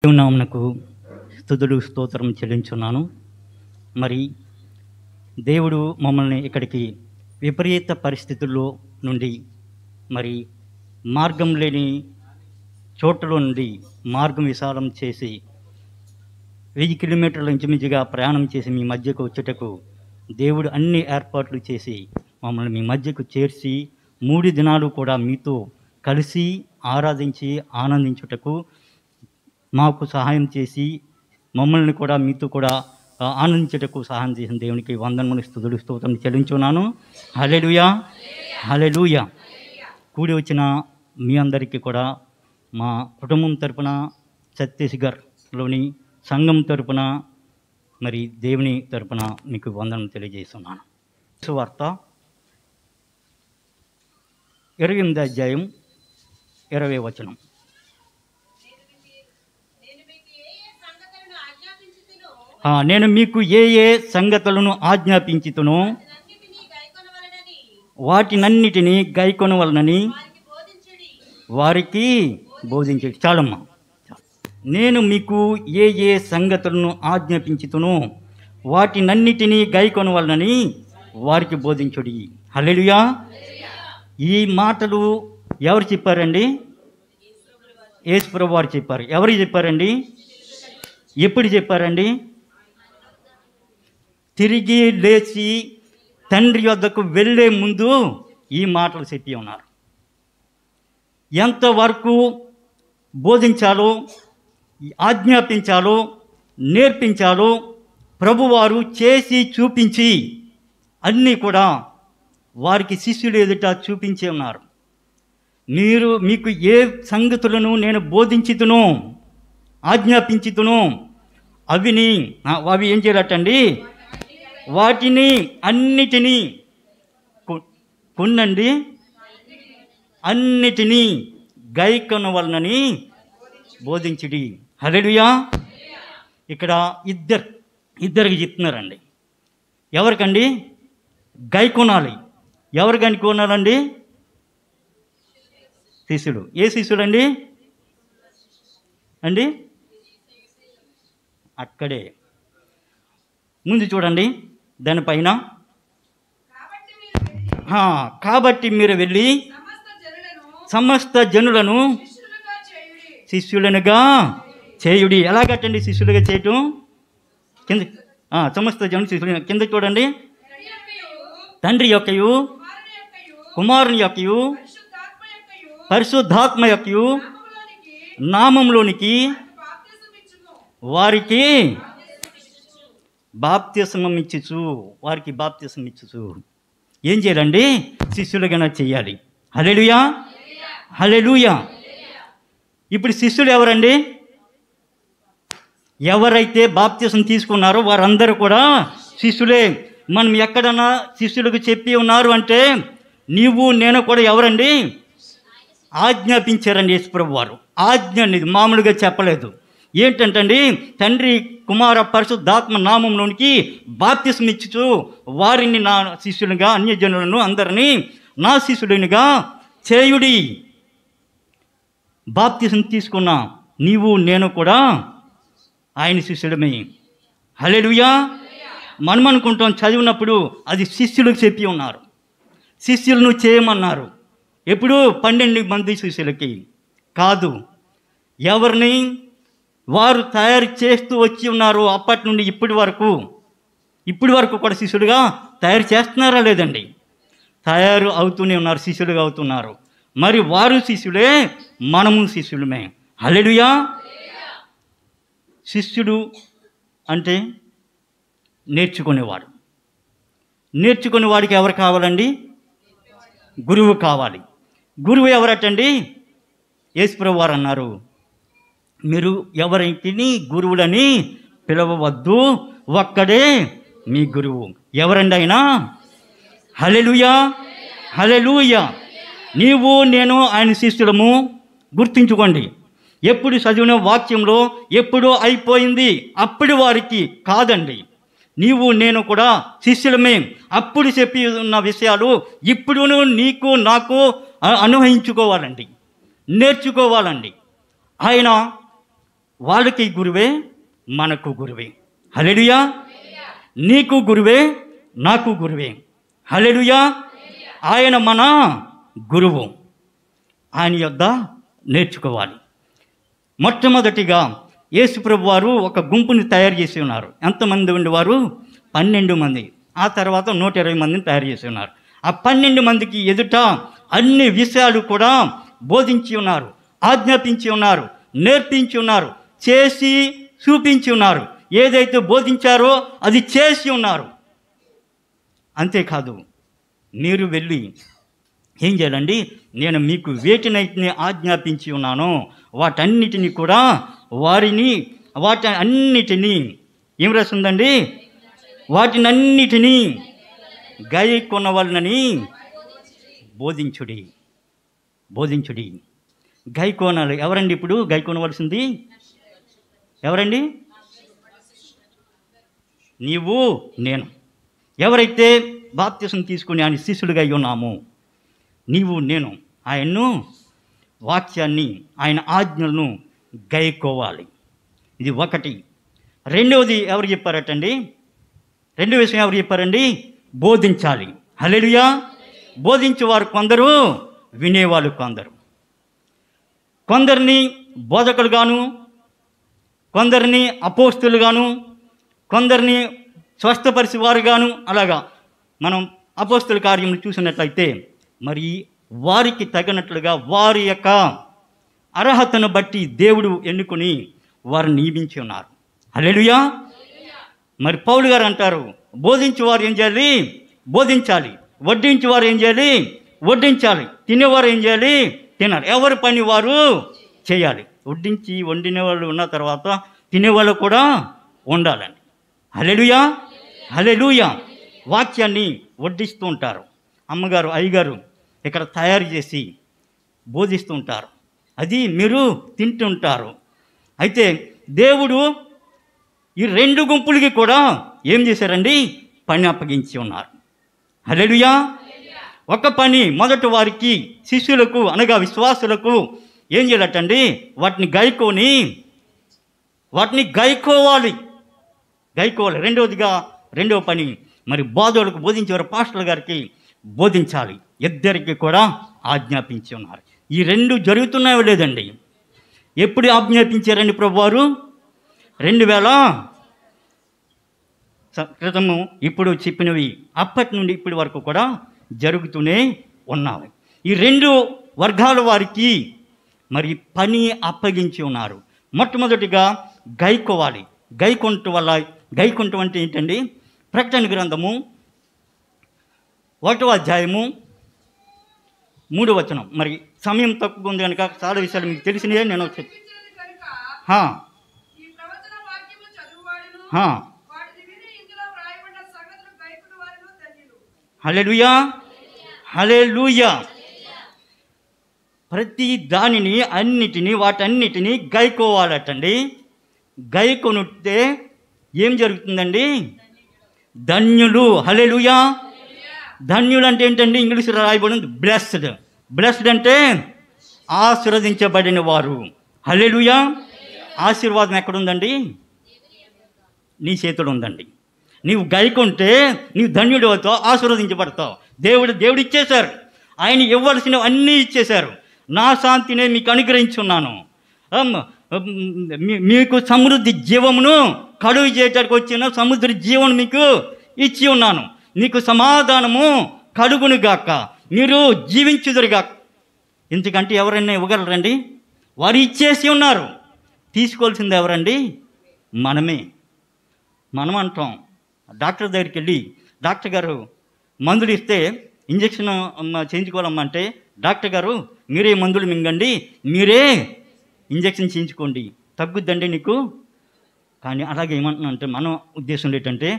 దేవునామమునకు స్తుతులు స్తోత్రం చెల్లించున్నాను. మరి దేవుడు మమ్మల్ని ఇక్కడికి విపరీత పరిస్థితుల్లో నుండి మరి మార్గం లేని చోట్ల నుండి మార్గం విశాలం చేసి 1000 కిలోమీటర్ల ఇంచుమించుగా ప్రయాణం చేసి మీ మధ్యకు వచ్చేటకు దేవుడు అన్ని ఏర్పాట్లు చేసి మమ్మల్ని మీ మధ్యకు చేర్చి 3 దినాలు కూడా మీతో కలిసి ఆరాధించి ఆనందించుటకు మాకు సహాయం చేసి మమ్మల్ని కూడా మీతో కూడా ఆనందించేటకు సహాయం చేసిన దేవునికి వందనములు స్తుతులు స్తోత్రం చెల్లించున్నాను. హల్లెలూయా హల్లెలూయా. కూడి వచ్చిన మీ అందరికీ కూడా మా కుటుంబం తరపున ఛత్తీస్గఢ్లోని సంఘం తరపున మరి దేవుని తరపున మీకు వందనం తెలియజేస్తున్నాను. సువార్త 28వ అధ్యాయం 20వ వచనం. నేను మీకు ఏ ఏ సంగతులను ఆజ్ఞాపించుతునో వాటినన్నిటినీ గైకొనవలనని వారికి బోధించండి. చాలమ్మా. నేను మీకు ఏ ఏ సంగతులను ఆజ్ఞాపించుతునో వాటినన్నిటినీ గైకొనవలనని వారికి బోధించుడి. హల్లెలూయా. ఈ మాటలు ఎవరు చెప్పారండి? యేసుప్రభువు వారు చెప్పారు. ఎవరికి చెప్పారండి? ఎప్పుడు చెప్పారండి? తిరిగి లేచి తండ్రి వద్దకు వెళ్ళే ముందు ఈ మాటలు చెప్పి ఉన్నారు. ఎంతవరకు బోధించాలో, ఆజ్ఞాపించాలో, నేర్పించాలో ప్రభువారు చేసి చూపించి అన్నీ కూడా వారికి శిష్యులు ఎదుట చూపించి ఉన్నారు. మీకు ఏ సంగతులను నేను బోధించుతునో ఆజ్ఞాపించుతును అవి ఏం చేయాలటండి? వాటిని అన్నిటినీ కొనండి, అన్నిటినీ గైకొనవలనని బోధించుడి. హల్లెలూయా. ఇక్కడ ఇద్దరికి చెప్తున్నారండి. ఎవరికండి? గైకొనాలి. ఎవరు గైకొనాలండి? శిష్యుడు. ఏ శిష్యుడండి అండి? అక్కడే ముందు చూడండి. దానిపైన కాబట్టి మీరు వెళ్ళి సమస్త జనులను శిష్యులనుగా చేయుడి. ఎలాగట్టండి శిష్యులుగా చేయటం? కింద సమస్త జనులు శిష్యులు. కింద చూడండి. తండ్రి యొక్కయు కుమారుని యొక్కయు పరిశుద్ధాత్మ యొక్కయు నామంలోనికి వారికి బాప్తిస్మం ఇచ్చుచు, వారికి బాప్తిస్మం ఇచ్చుచు ఏం చేయాలండి? శిష్యులుగా చేయాలి. హల్లెలూయా హల్లెలూయా. ఇప్పుడు శిష్యులు ఎవరండి? ఎవరైతే బాప్తిస్మం తీసుకున్నారో వారందరూ కూడా శిష్యులే. మనం ఎక్కడన్నా శిష్యులకు చెప్పి ఉన్నారు అంటే నీవు నేను కూడా ఎవరండి? ఆజ్ఞాపించారండి యేసుప్రభు వారు. ఆజ్ఞ అనేది మామూలుగా చెప్పలేదు. ఏంటంటండి? తండ్రి కుమార పరిశుద్ధాత్మ నామంలోనికి బాప్తిస్మం ఇచ్చుచు వారిని నా శిష్యులుగా, అన్యజనులను అందరినీ నా శిష్యుడినిగా చేయుడి. బాప్తిస్మం తీసుకున్నా నీవు నేను కూడా ఆయన శిష్యుడమే. హల్లెలూయా. మనం అనుకుంటాం చదివినప్పుడు అది శిష్యులకు చెప్పి ఉన్నారు, శిష్యులను చేయమన్నారు. ఎప్పుడు? 12 మంది శిష్యులకి కాదు, ఎవరిని వారు తయారు చేస్తూ వచ్చి ఉన్నారు. అప్పటి నుండి ఇప్పటి వరకు కూడా శిష్యులుగా తయారు చేస్తున్నారా లేదండి? తయారు అవుతూనే ఉన్నారు, శిష్యులుగా అవుతున్నారు. మరి వారు శిష్యులే, మనము శిష్యులమే. హల్లెలూయా. శిష్యుడు అంటే నేర్చుకునేవాడు. నేర్చుకునేవాడికి ఎవరు కావాలండి? గురువు కావాలి. గురువు ఎవరటండి? యేసుప్రభు వారు అన్నారు, మీరు ఎవరికి గురువులని పిలవవద్దు, ఒక్కడే మీ గురువు. ఎవరండి ఆయన? హల్లెలూయా హల్లెలూయా. నీవు నేను ఆయన శిష్యులము. గుర్తుంచుకోండి. ఎప్పుడు చదివిన వాక్యంలో ఎప్పుడో అయిపోయింది అప్పుడు వారికి కాదండి. నీవు నేను కూడా శిష్యులమే. అప్పుడు చెప్పి ఉన్న విషయాలు ఇప్పుడు నీకు నాకు అనుభవించుకోవాలండి, నేర్చుకోవాలండి. ఆయన వాళ్ళకి గురువే, మనకు గురువే. హల్లెలూయా. నీకు గురువే, నాకు గురువే. హల్లెలూయా. ఆయన మన గురువు. ఆయన యొద్ద నేర్చుకోవాలి. మొట్టమొదటిగా యేసుప్రభు వారు ఒక గుంపుని తయారు చేసి ఉన్నారు. ఎంతమంది ఉండేవారు? 12 మంది. ఆ తర్వాత 120 మందిని తయారు చేసి ఉన్నారు. ఆ 12 మందికి ఎదుట అన్ని విషయాలు కూడా బోధించి ఉన్నారు, ఆజ్ఞాపించి ఉన్నారు, నేర్పించి ఉన్నారు, చేసి చూపించి ఉన్నారు. ఏదైతే బోధించారో అది చేసి ఉన్నారు. అంతేకాదు, మీరు వెళ్ళి ఏం చేయాలండి? నేను మీకు వేటినైతే ఆజ్ఞాపించి ఉన్నానో వాటన్నిటినీ కూడా వాటి అన్నిటినీ ఏం రాసిందండి? వాటినన్నిటినీ గైకొనవలనని బోధించుడి. గైకోనాలి. ఎవరండి ఇప్పుడు గైకొనవలసింది? ఎవరండి? నీవు, నేను. ఎవరైతే బాప్తిసం తీసుకుని ఆయన శిష్యులుగా ఉన్నామో, నీవు నేను ఆయన్ను, వాక్యాన్ని, ఆయన ఆజ్ఞలను గైకోవాలి. ఇది ఒకటి. రెండవది ఎవరు చెప్పారటండి? రెండో విషయం ఎవరు చెప్పారండి? బోధించాలి. హల్లెలూయా. బోధించేవారు కొందరు, వినేవాళ్ళు కొందరు. కొందరిని బోధకులుగాను, కొందరిని అపోస్తులుగాను, కొందరిని స్వస్థపరిచేవారుగాను, అలాగా మనం అపోస్తుల కార్యం చూసినట్లయితే మరి వారికి తగినట్లుగా వారి యొక్క అర్హతను బట్టి దేవుడు ఎన్నుకొని వారిని నియమించి ఉన్నారు. హల్లెలూయా. మరి పౌలు గారు అంటారు, బోధించేవారు ఏం చేయాలి? బోధించాలి. వడ్డించేవారు ఏం చేయాలి? వడ్డించాలి. తినేవారు ఏం చేయాలి? తినాలి. ఎవరి పని వారు చేయాలి. వడ్డించి వండిన వాళ్ళు ఉన్న తర్వాత తినేవాళ్ళు కూడా ఉండాలండి. హల్లెలూయా. హల్లెలూయా. వాక్యాన్ని వడ్డిస్తూ ఉంటారు. అమ్మగారు, అయ్యగారు ఇక్కడ తయారు చేసి బోధిస్తూ ఉంటారు. అది మీరు తింటుంటారు. అయితే దేవుడు ఈ 2 గుంపులకి కూడా ఏం చేశారండి? పని అప్పగించి ఉన్నారు. హల్లెలూయా. ఒక పని మొదటి వారికి, శిష్యులకు అనగా విశ్వాసులకు ఏం చేయాలటండి? వాటిని గైకోవాలి. రెండవ పని మరి బోధకులకు బోధించేవారు పాస్టర్ల గారికి బోధించాలి. ఇద్దరికి కూడా ఆజ్ఞాపించి ఉన్నారు. ఈ 2 జరుగుతున్నాయో లేదండి? ఎప్పుడు ఆజ్ఞాపించారండి ప్రభువారు? 2000 క్రితము ఇప్పుడు చెప్పినవి అప్పటి నుండి ఇప్పటి వరకు కూడా జరుగుతూనే ఉన్నాయి. ఈ 2 వర్గాల వారికి మరి పని అప్పగించి ఉన్నారు. మొట్టమొదటిగా గైకోవాలి. గైకొనటం అంటే ఏంటండి? ప్రకటన గ్రంథము 1వ అధ్యాయము 3వ వచనం. మరి సమయం తక్కువ ఉంది కనుక చాలా విషయాలు మీకు తెలిసినవే నేను హల్లెలూయా. హల్లెలూయా. ప్రతి దానిని వాటన్నిటినీ గైకోవాలటండి. గైకొనుంటే ఏం జరుగుతుందండి? ధన్యులు. హల్లెలూయా. ధన్యులు అంటే ఏంటండి? ఇంగ్లీష్లో రాయబడింది బ్లెస్డ్ అంటే ఆశీర్వదించబడిన వారు. హల్లెలూయా. ఆశీర్వాదం ఎక్కడుందండి? నీ చేతుడు ఉందండి. నీవు గైకుంటే నీవు ధన్యుడు అవుతావు, ఆశీర్వదించబడతావు. దేవుడు ఇచ్చేశారు. ఆయన ఇవ్వాల్సినవి అన్నీ ఇచ్చేశారు. నా శాంతినే మీకు అనుగ్రహించున్నాను, మీకు సమృద్ధి జీవమును కలుగు చేయటానికి వచ్చిన సముద్ర జీవను మీకు ఇచ్చి ఉన్నాను, మీకు సమాధానము కలుగునుగాక, మీరు జీవించుదురుగాక. ఎందుకంటే ఎవరైనా ఇవ్వగలరండి? వారు ఇచ్చేసి ఉన్నారు. తీసుకోవాల్సింది ఎవరండి? మనం అంటాం. డాక్టర్ దగ్గరికి వెళ్ళి డాక్టర్ గారు మందులు ఇస్తే ఇంజక్షన్ చేయించుకోవాలమ్మంటే డాక్టర్ గారు మీరే మందులు మింగండి, మీరే ఇంజక్షన్ చేయించుకోండి, తగ్గుద్దండి నీకు. కానీ అలాగే ఏమంటున్నానంటే మన ఉద్దేశం ఏంటంటే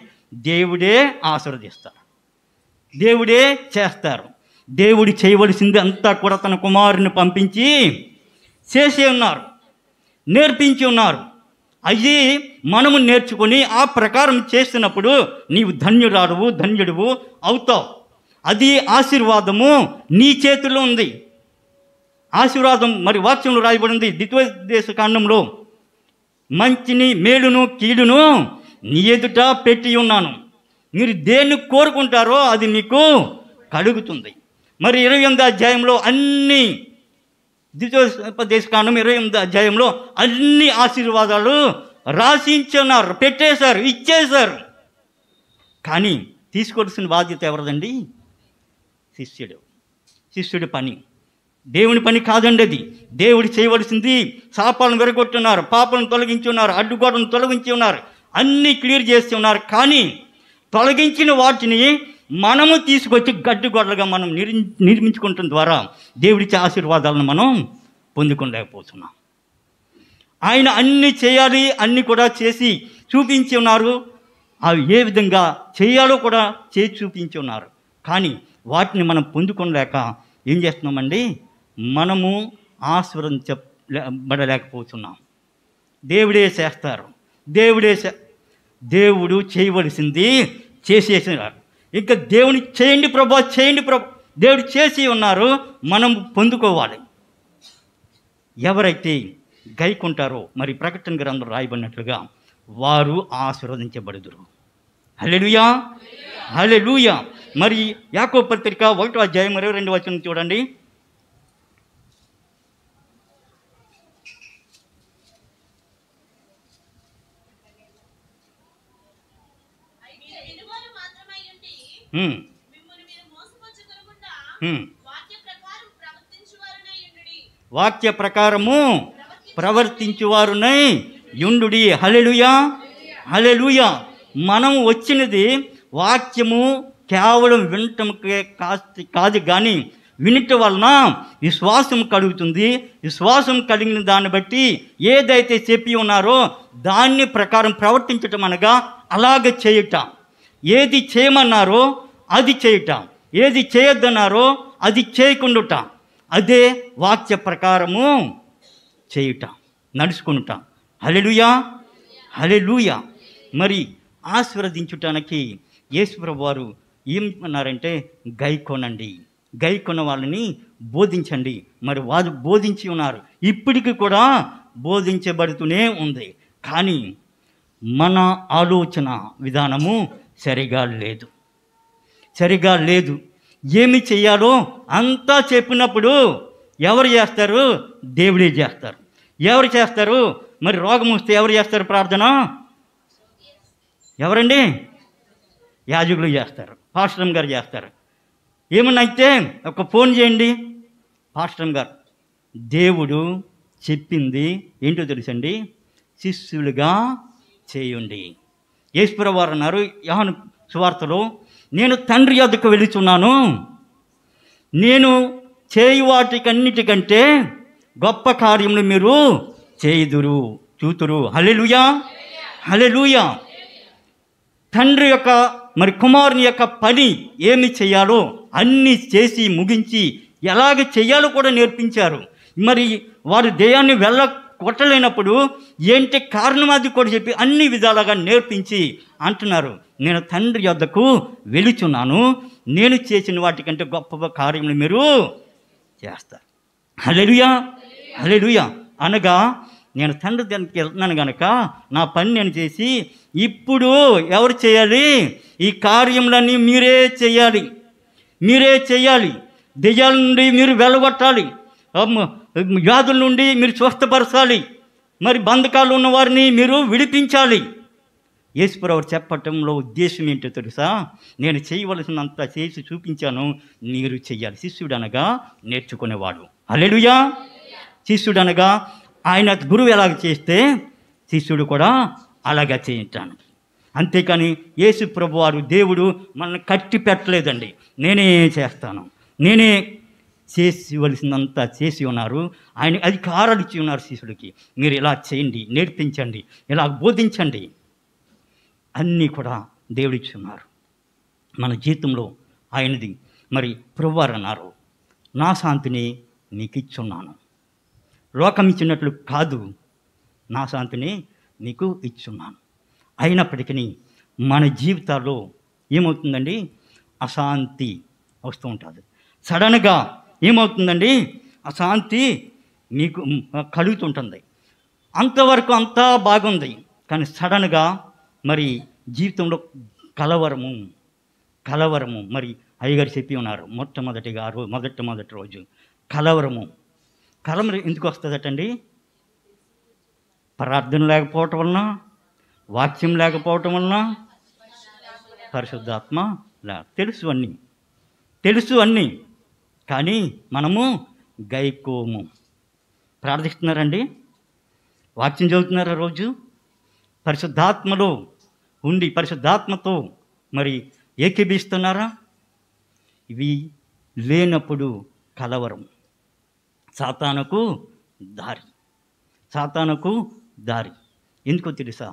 దేవుడే ఆశీర్వదిస్తారు, దేవుడే చేస్తారు. దేవుడు చేయవలసింది అంతా కూడా తన కుమారుని పంపించి చేసి ఉన్నారు, నేర్పించి ఉన్నారు. అవి మనము నేర్చుకొని ఆ ప్రకారం చేస్తున్నప్పుడు నీవు ధన్యుడువు అవుతావు. అది ఆశీర్వాదము నీ చేతుల్లో ఉంది. ఆశీర్వాదం మరి వాక్యంలో రాయబడింది ద్వితీయోపదేశ కాండంలో మంచిని మేలును కీడును నీ ఎదుట పెట్టి ఉన్నాను. మీరు దేన్ని కోరుకుంటారో అది మీకు కలుగుతుంది. మరి 28వ అధ్యాయంలో అన్ని ద్వితీయోపదేశకాండం 28వ అధ్యాయంలో అన్ని ఆశీర్వాదాలు రాసించున్నారు, పెట్టేశారు, ఇచ్చేశారు. కానీ తీసుకోవాల్సిన బాధ్యత ఎవరిదండి? శిష్యుడి పని. దేవుని పని కాదండి అది. దేవుడు చేయవలసింది శాపాలను విరగొట్టున్నారు, పాపాలను తొలగించి ఉన్నారు, అడ్డుగోడలను తొలగించి ఉన్నారు, అన్నీ క్లియర్ చేసి ఉన్నారు. కానీ తొలగించిన వాటిని మనము తీసుకొచ్చి గడ్డుగొడలుగా మనం నిర్మించుకోవటం ద్వారా దేవుడిచ్చే ఆశీర్వాదాలను మనం పొందుకోలేకపోతున్నాం. ఆయన అన్ని చేయాలి, అన్నీ కూడా చేసి చూపించి ఉన్నారు. అవి ఏ విధంగా చేయాలో కూడా చేసి చూపించి ఉన్నారు. కానీ వాటిని మనం పొందుకోలేక ఏం చేస్తున్నామండి? మనము ఆశీర్వదించబడలేకపోతున్నాం. దేవుడే చేస్తారు, దేవుడు చేయవలసింది చేసేసినారు. ఇంకా దేవుని చేయండి ప్రభా, చేయండి ప్రభా, దేవుడు చేసి ఉన్నారు, మనం పొందుకోవాలి. ఎవరైతే గైకుంటారో మరి ప్రకటన గ్రంథంలో రాయబడినట్లుగా వారు ఆశీర్వదించబడుదురు. హల్లెలూయా, హల్లెలూయా. మరి యాకోబు పత్రిక 1వ అధ్యాయం 22వ వచనం చూడండి. వాక్య ప్రకారము ప్రవర్తించువారునై యుండుడి. హల్లెలూయా, హల్లెలూయా. మనం వచ్చినది వాక్యము కేవలం వినటంకే కాదు, కానీ వినటం వలన విశ్వాసం కలుగుతుంది. విశ్వాసం కలిగిన దాన్ని బట్టి ఏదైతే చెప్పి ఉన్నారో దాన్ని ప్రకారం ప్రవర్తించటం, అనగా అలాగే చేయటం. ఏది చేయమన్నారో అది చేయటం, ఏది చేయొద్దన్నారో అది చేయకుండా, అదే వాక్య ప్రకారము చేయుటం, నడుచుకుంటాం. హల్లెలూయా, హల్లెలూయా. మరి ఆశీర్వదించటానికి యేసుప్రభు వారు ఏమన్నారంటే గైకొనండి, గైకొన్న వాళ్ళని బోధించండి. మరి వారు బోధించి ఉన్నారు, ఇప్పటికీ కూడా బోధించబడుతూనే ఉంది. కానీ మన ఆలోచన విధానము సరిగా లేదు. ఏమి చేయాలో అంతా చెప్పినప్పుడు ఎవరు చేస్తారు? దేవుడే చేస్తారు. ఎవరు చేస్తారు? మరి రోగం వస్తే ఎవరు చేస్తారు ప్రార్థన? ఎవరండి? యాజకులు చేస్తారు, పాస్టర్ గారు చేస్తారు. ఏమన్నా అయితే ఒక ఫోన్ చేయండి, పాస్టర్ గారు. దేవుడు చెప్పింది ఏంటో తెలుసండి? శిష్యులుగా చేయండి. యేసుప్రభు వారు అన్నారు యోహాను సువార్తలో, నేను తండ్రి యొద్దకు వెళుచున్నాను, నేను చేయు వాటికన్నిటికంటే గొప్ప కార్యములు మీరు చేయుదురు, చూతురు. హల్లెలూయా, హల్లెలూయా. తండ్రి యొక్క మరి కుమారుని యొక్క పని ఏమి చేయాలో అన్నీ చేసి ముగించి ఎలాగ చేయాలో కూడా నేర్పించారు. మరి వారు దేయాన్ని కొట్టలేనప్పుడు ఏంటి కారణం అది కూడా చెప్పి అన్ని విధాలుగా నేర్పించి అంటున్నారు, నేను తండ్రి యొద్దకు వెళుచున్నాను, నేను చేసిన వాటికంటే గొప్ప కార్యములు మీరు చేస్తారు. హల్లెలూయా, హల్లెలూయా. అనగా నేను తండ్రి దగ్గరికి వెళ్తున్నాను కనుక నా పని నేను చేసి, ఇప్పుడు ఎవరు చేయాలి? ఈ కార్యములన్నీ మీరే చేయాలి. దెయ్యాల నుండి మీరు వెళ్ళగొట్టాలి, వ్యాధుల నుండి మీరు స్వస్థపరచాలి, మరి బంధకాలు ఉన్న వారిని మీరు విడిపించాలి. యేసుప్రభు చెప్పటంలో ఉద్దేశం ఏంటో తెలుసా? నేను చేయవలసినంత చేసి చూపించాను, మీరు చెయ్యాలి. శిష్యుడు అనగా నేర్చుకునేవాడు. హల్లెలూయా. శిష్యుడు అనగా ఆయన గురువు ఎలాగ చేస్తే శిష్యుడు కూడా అలాగా చేయించాను. అంతేకాని యేసు ప్రభు వారు దేవుడు మనల్ని కట్టి పెట్టలేదండి. నేనే చేస్తాను, నేనే చేసివలసినంత చేసి ఉన్నారు. ఆయన అధికారాలు ఇచ్చి ఉన్నారు శిష్యుడికి, మీరు ఇలా చేయండి, నేర్పించండి, ఇలా బోధించండి, అన్నీ కూడా దేవుడిచ్చి ఉన్నారు. మన జీవితంలో ఆయనది. మరి ప్రభువారు అన్నారు, నా శాంతిని నీకు ఇచ్చున్నాను, లోకం ఇచ్చినట్లు కాదు, నా శాంతిని నీకు ఇచ్చున్నాను. అయినప్పటికీ మన జీవితాల్లో ఏమవుతుందండి? అశాంతి వస్తూ ఉంటుంది. సడన్గా ఏమవుతుందండి? అశాంతి మీకు కలుగుతుంటుంది. అంతవరకు అంతా బాగుంది. కానీ సడన్గా మరి జీవితంలో కలవరము మరి అయ్యగారు చెప్పి ఉన్నారు. మొట్టమొదటి రోజు కలవరం ఎందుకు వస్తుందటండి? ప్రార్థన లేకపోవటం వలన, వాక్యం లేకపోవటం వలన, పరిశుద్ధాత్మ తెలుసు అన్నీ కానీ మనము గైకోము. ప్రార్థిస్తున్నారండి, వాక్యం చదువుతున్నారా రోజు? పరిశుద్ధాత్మలో ఉండి పరిశుద్ధాత్మతో మరి ఏకీభిస్తున్నారా? ఇవి లేనప్పుడు కలవరం, సాతానుకు దారి. ఎందుకో తెలుసా?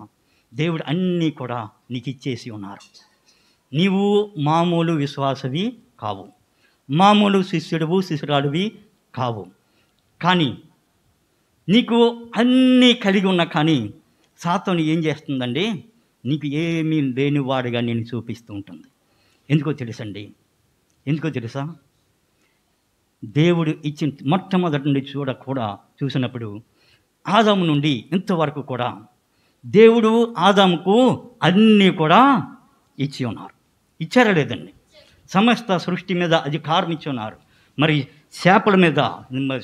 దేవుడు అన్నీ కూడా నీకు ఇచ్చేసి ఉన్నారు. నీవు మామూలు విశ్వాసవి కావు, మామూలు శిష్యురాలువి కావు. కానీ నీకు అన్నీ కలిగి ఉన్నా కానీ సాతాను ఏం చేస్తుందండి? నీకు ఏమీ లేనివాడుగా నేను చూపిస్తూ ఉంటుంది. ఎందుకో తెలుసా? దేవుడు ఇచ్చిన మొట్టమొదటి నుండి చూసినప్పుడు ఆదాము నుండి ఇంతవరకు కూడా దేవుడు ఆదాముకు అన్నీ కూడా ఇచ్చి ఉన్నారు. ఇచ్చారా లేదండి? సమస్త సృష్టి మీద అధికారం ఇచ్చి ఉన్నారు. మరి చేపల మీద,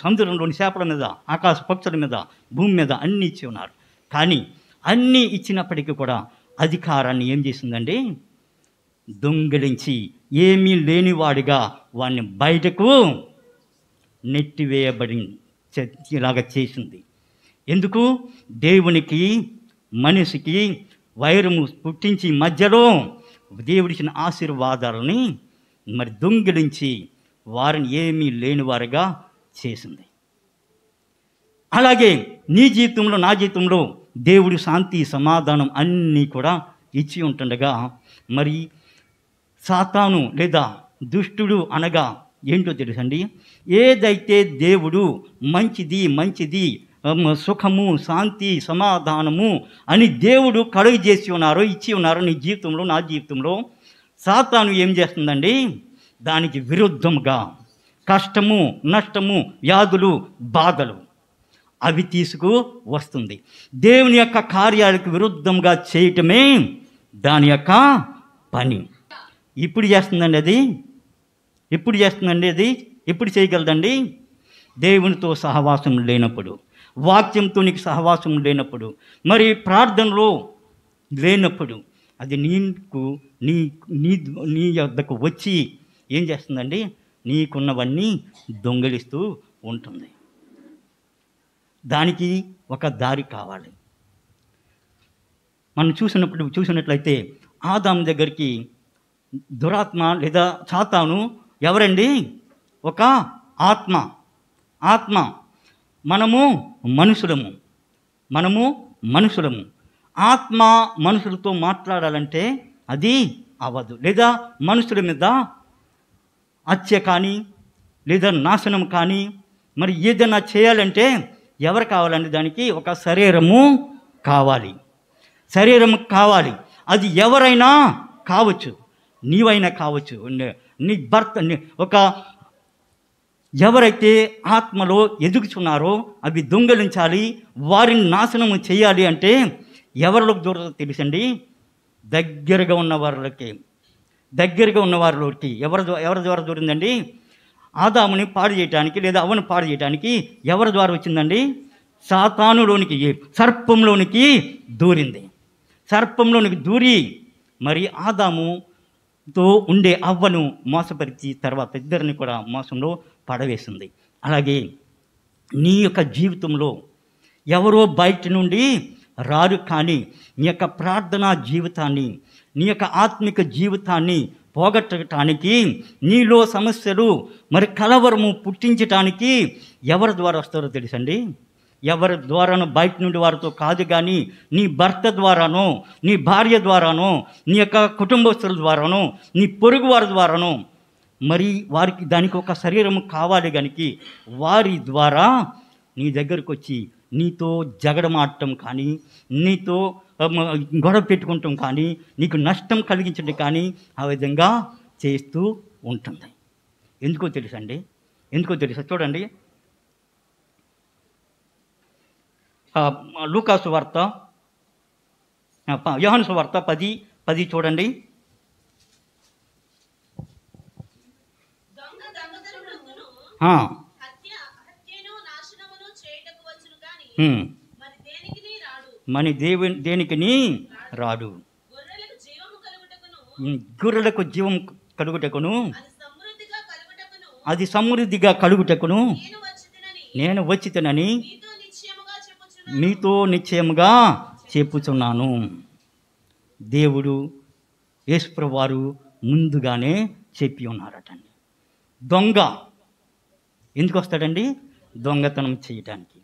సముద్రంలోని చేపల మీద, ఆకాశ పక్షుల మీద, భూమి మీద అన్నీ ఇచ్చి ఉన్నారు. కానీ అన్నీ ఇచ్చినప్పటికీ కూడా అధికారాన్ని ఏం చేసిందండి? దొంగిలించి ఏమీ లేనివాడిగా వాడిని బయటకు నెట్టివేయబడి ఇలాగా చేసింది. ఎందుకు? దేవునికి మనిషికి వైరము పుట్టించి మధ్యలో దేవుడిచ్చిన ఆశీర్వాదాలని మరి దొంగిలించి వారిని ఏమీ లేనివారుగా చేసింది. అలాగే నీ జీవితంలో, నా జీవితంలో దేవుడు శాంతి, సమాధానం అన్నీ కూడా ఇచ్చి ఉంటుండగా మరి సాతాను లేదా దుష్టుడు అనగా ఏంటో తెలుసండి? ఏదైతే దేవుడు మంచిది సుఖము, శాంతి, సమాధానము అని దేవుడు కలుగ చేసి ఉన్నారో, ఇచ్చి ఉన్నారో నీ జీవితంలో, నా జీవితంలో, సాతాను ఏం చేస్తుందండి? దానికి విరుద్ధముగా కష్టము, నష్టము, వ్యాధులు, బాధలు అవి తీసుకు వస్తుంది. దేవుని యొక్క కార్యాలకు విరుద్ధంగా చేయటమే దాని యొక్క పని. ఇప్పుడు చేస్తుందండి అది? ఎప్పుడు చేయగలదండి? దేవునితో సహవాసం లేనప్పుడు, వాక్యంతో నీకు సహవాసం లేనప్పుడు, మరి ప్రార్థనలో లేనప్పుడు అది నీ వద్దకు వచ్చి ఏం చేస్తుందండి? నీకున్నవన్నీ దొంగిలిస్తూ ఉంటుంది. దానికి ఒక దారి కావాలి. మనం చూసినట్లయితే ఆదాము దగ్గరికి దురాత్మ లేదా సాతాను ఎవరండి? ఒక ఆత్మ. మనము మనుషులము. ఆత్మ మనుషులతో మాట్లాడాలంటే అది అవ్వదు. లేదా మనుషుల మీద హత్య కానీ లేదా నాశనం కానీ మరి ఏదైనా చేయాలంటే ఎవరు కావాలండి? దానికి ఒక శరీరము కావాలి. అది ఎవరైనా కావచ్చు, నీవైనా కావచ్చు, నీ భర్త, ఎవరైతే ఆత్మలో ఎదుగుచున్నారో అవి దొంగలించాలి, వారిని నాశనము చేయాలి అంటే ఎవరిలోకి దూరదో తెలుసండి? దగ్గరగా ఉన్న వారిలోకి. ఎవరి ద్వారా దూరిందండి? ఆదాముని పాడు చేయటానికి లేదా అవ్వను పాడు చేయటానికి ఎవరి ద్వారా వచ్చిందండి? సాతానులోనికి, సర్పంలోనికి దూరి మరి ఆదాముతో ఉండే అవ్వను మోసపరిచి తర్వాత ఇద్దరిని కూడా మోసంలో పడవేసింది. అలాగే నీ యొక్క జీవితంలో ఎవరో బయట నుండి రారు, కానీ నీ యొక్క ప్రార్థనా జీవితాన్ని, నీ యొక్క ఆత్మిక జీవితాన్ని పోగొట్టడానికి, నీలో సమస్యలు మరి కలవరము పుట్టించటానికి ఎవరి ద్వారా వస్తారో తెలుసండి? ఎవరి ద్వారానో, బయట నుండి వారితో కాదు, కానీ నీ భర్త ద్వారానో, నీ భార్య ద్వారానో, నీ యొక్క కుటుంబస్తుల ద్వారానో, నీ పొరుగు వారి ద్వారానో మరి వారికి దానికి ఒక శరీరం కావాలి. కనుక వారి ద్వారా నీ దగ్గరకు వచ్చి నీతో జగడమాడటం కానీ, నీతో గొడవ పెట్టుకుంటాం కానీ, నీకు నష్టం కలిగించడం కానీ ఆ విధంగా చేస్తూ ఉంటుంది. ఎందుకో తెలుసా? చూడండి, లూకాసు వార్త, యోహాను సువార్త 10:10 చూడండి. మన దేనికిని రాడు, గొర్రెలకు జీవం కలుగుటకును అది సమృద్ధిగా కలుగుటకును నేను వచ్చితనని మీతో నిశ్చయముగా చెప్పుచున్నాను. దేవుడు యేసుప్రభువు వారు ముందుగానే చెప్పి ఉన్నారటండి. దొంగ ఎందుకు వస్తాడండి? దొంగతనం చేయటానికి.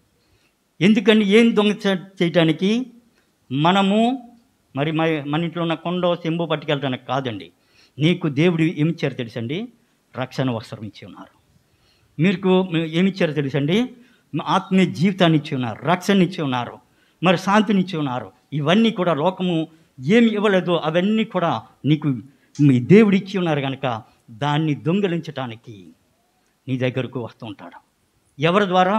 ఎందుకండి? ఏం దొంగ చేయటానికి? మనము మరి మన ఇంట్లో ఉన్న కొండ చెంబు పట్టుకెళ్ళడానికి కాదండి. నీకు దేవుడు ఏమిచ్చారు తెలుసండి? రక్షణ వస్త్రం ఇచ్చి ఉన్నారు. మీకు ఏమిచ్చారో తెలుసండి? ఆత్మీయ జీవితాన్ని ఇచ్చి ఉన్నారు, రక్షణ ఇచ్చి ఉన్నారు, మరి శాంతిని ఇచ్చి ఉన్నారు. ఇవన్నీ కూడా లోకము ఏమి ఇవ్వలేదో అవన్నీ కూడా నీకు మీ దేవుడు ఇచ్చి ఉన్నారు కనుక దాన్ని దొంగిలించటానికి నీ దగ్గరకు వస్తూ ఉంటాడు. ఎవరి ద్వారా?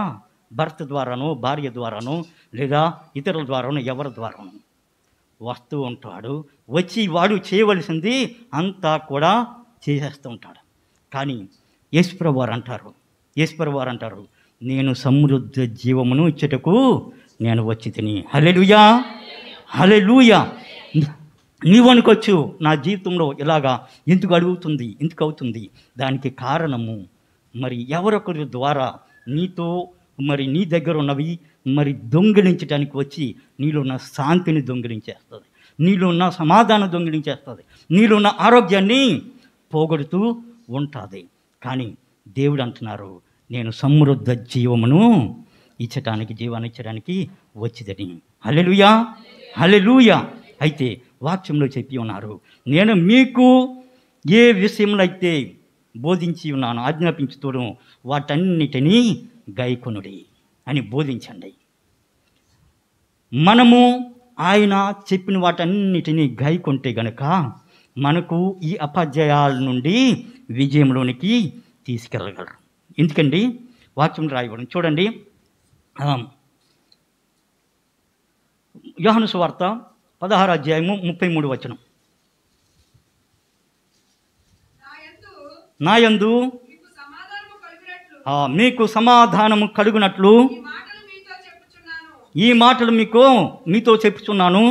భర్త ద్వారానో, భార్య ద్వారానో, లేదా ఇతరుల ద్వారానో, ఎవరి ద్వారానో వస్తూ ఉంటాడు. వచ్చి వాడు చేయవలసింది అంతా కూడా చేసేస్తూ ఉంటాడు. కానీ యేసుప్రభువు వారు అంటారు, నేను సమృద్ధి జీవమును ఇచ్చుటకు నేను వచ్చి తిని. హల్లెలూయా, హల్లెలూయా. నీవు అనుకోవచ్చు, నా జీవితంలో ఇలాగా ఎందుకు అవుతుంది? దానికి కారణము మరి ఎవరొకరి ద్వారా నీతో మరి నీ దగ్గర ఉన్నవి మరి దొంగిలించడానికి వచ్చి నీలో ఉన్న శాంతిని దొంగిలించేస్తుంది, నీలో ఉన్న సమాధానం దొంగిలించేస్తుంది, నీలో ఉన్న ఆరోగ్యాన్ని పోగొడుతూ ఉంటుంది. కానీ దేవుడు అంటున్నారు, నేను సమృద్ధ జీవమును జీవాన్ని ఇచ్చడానికి వచ్చిదని. హల్లెలూయా, హల్లెలూయా. అయితే వాక్యంలో చెప్పి ఉన్నారు, నేను మీకు ఏ విషయంలో అయితే బోధించి ఉన్నాను, ఆజ్ఞాపించుతూ వాటన్నిటినీ గైకొనుడి అని బోధించండి. మనము ఆయన చెప్పిన వాటన్నిటినీ గైకొంటే గనక మనకు ఈ అపజయాల నుండి విజయంలోనికి తీసుకెళ్ళగలరు. ఎందుకండి? వాక్యం రాయబడి చూడండి. యోహాను సువార్త 16:33 నాయందు మీకు సమాధానము కలుగునట్లు ఈ మాటలు మీతో చెప్పుచున్నాను.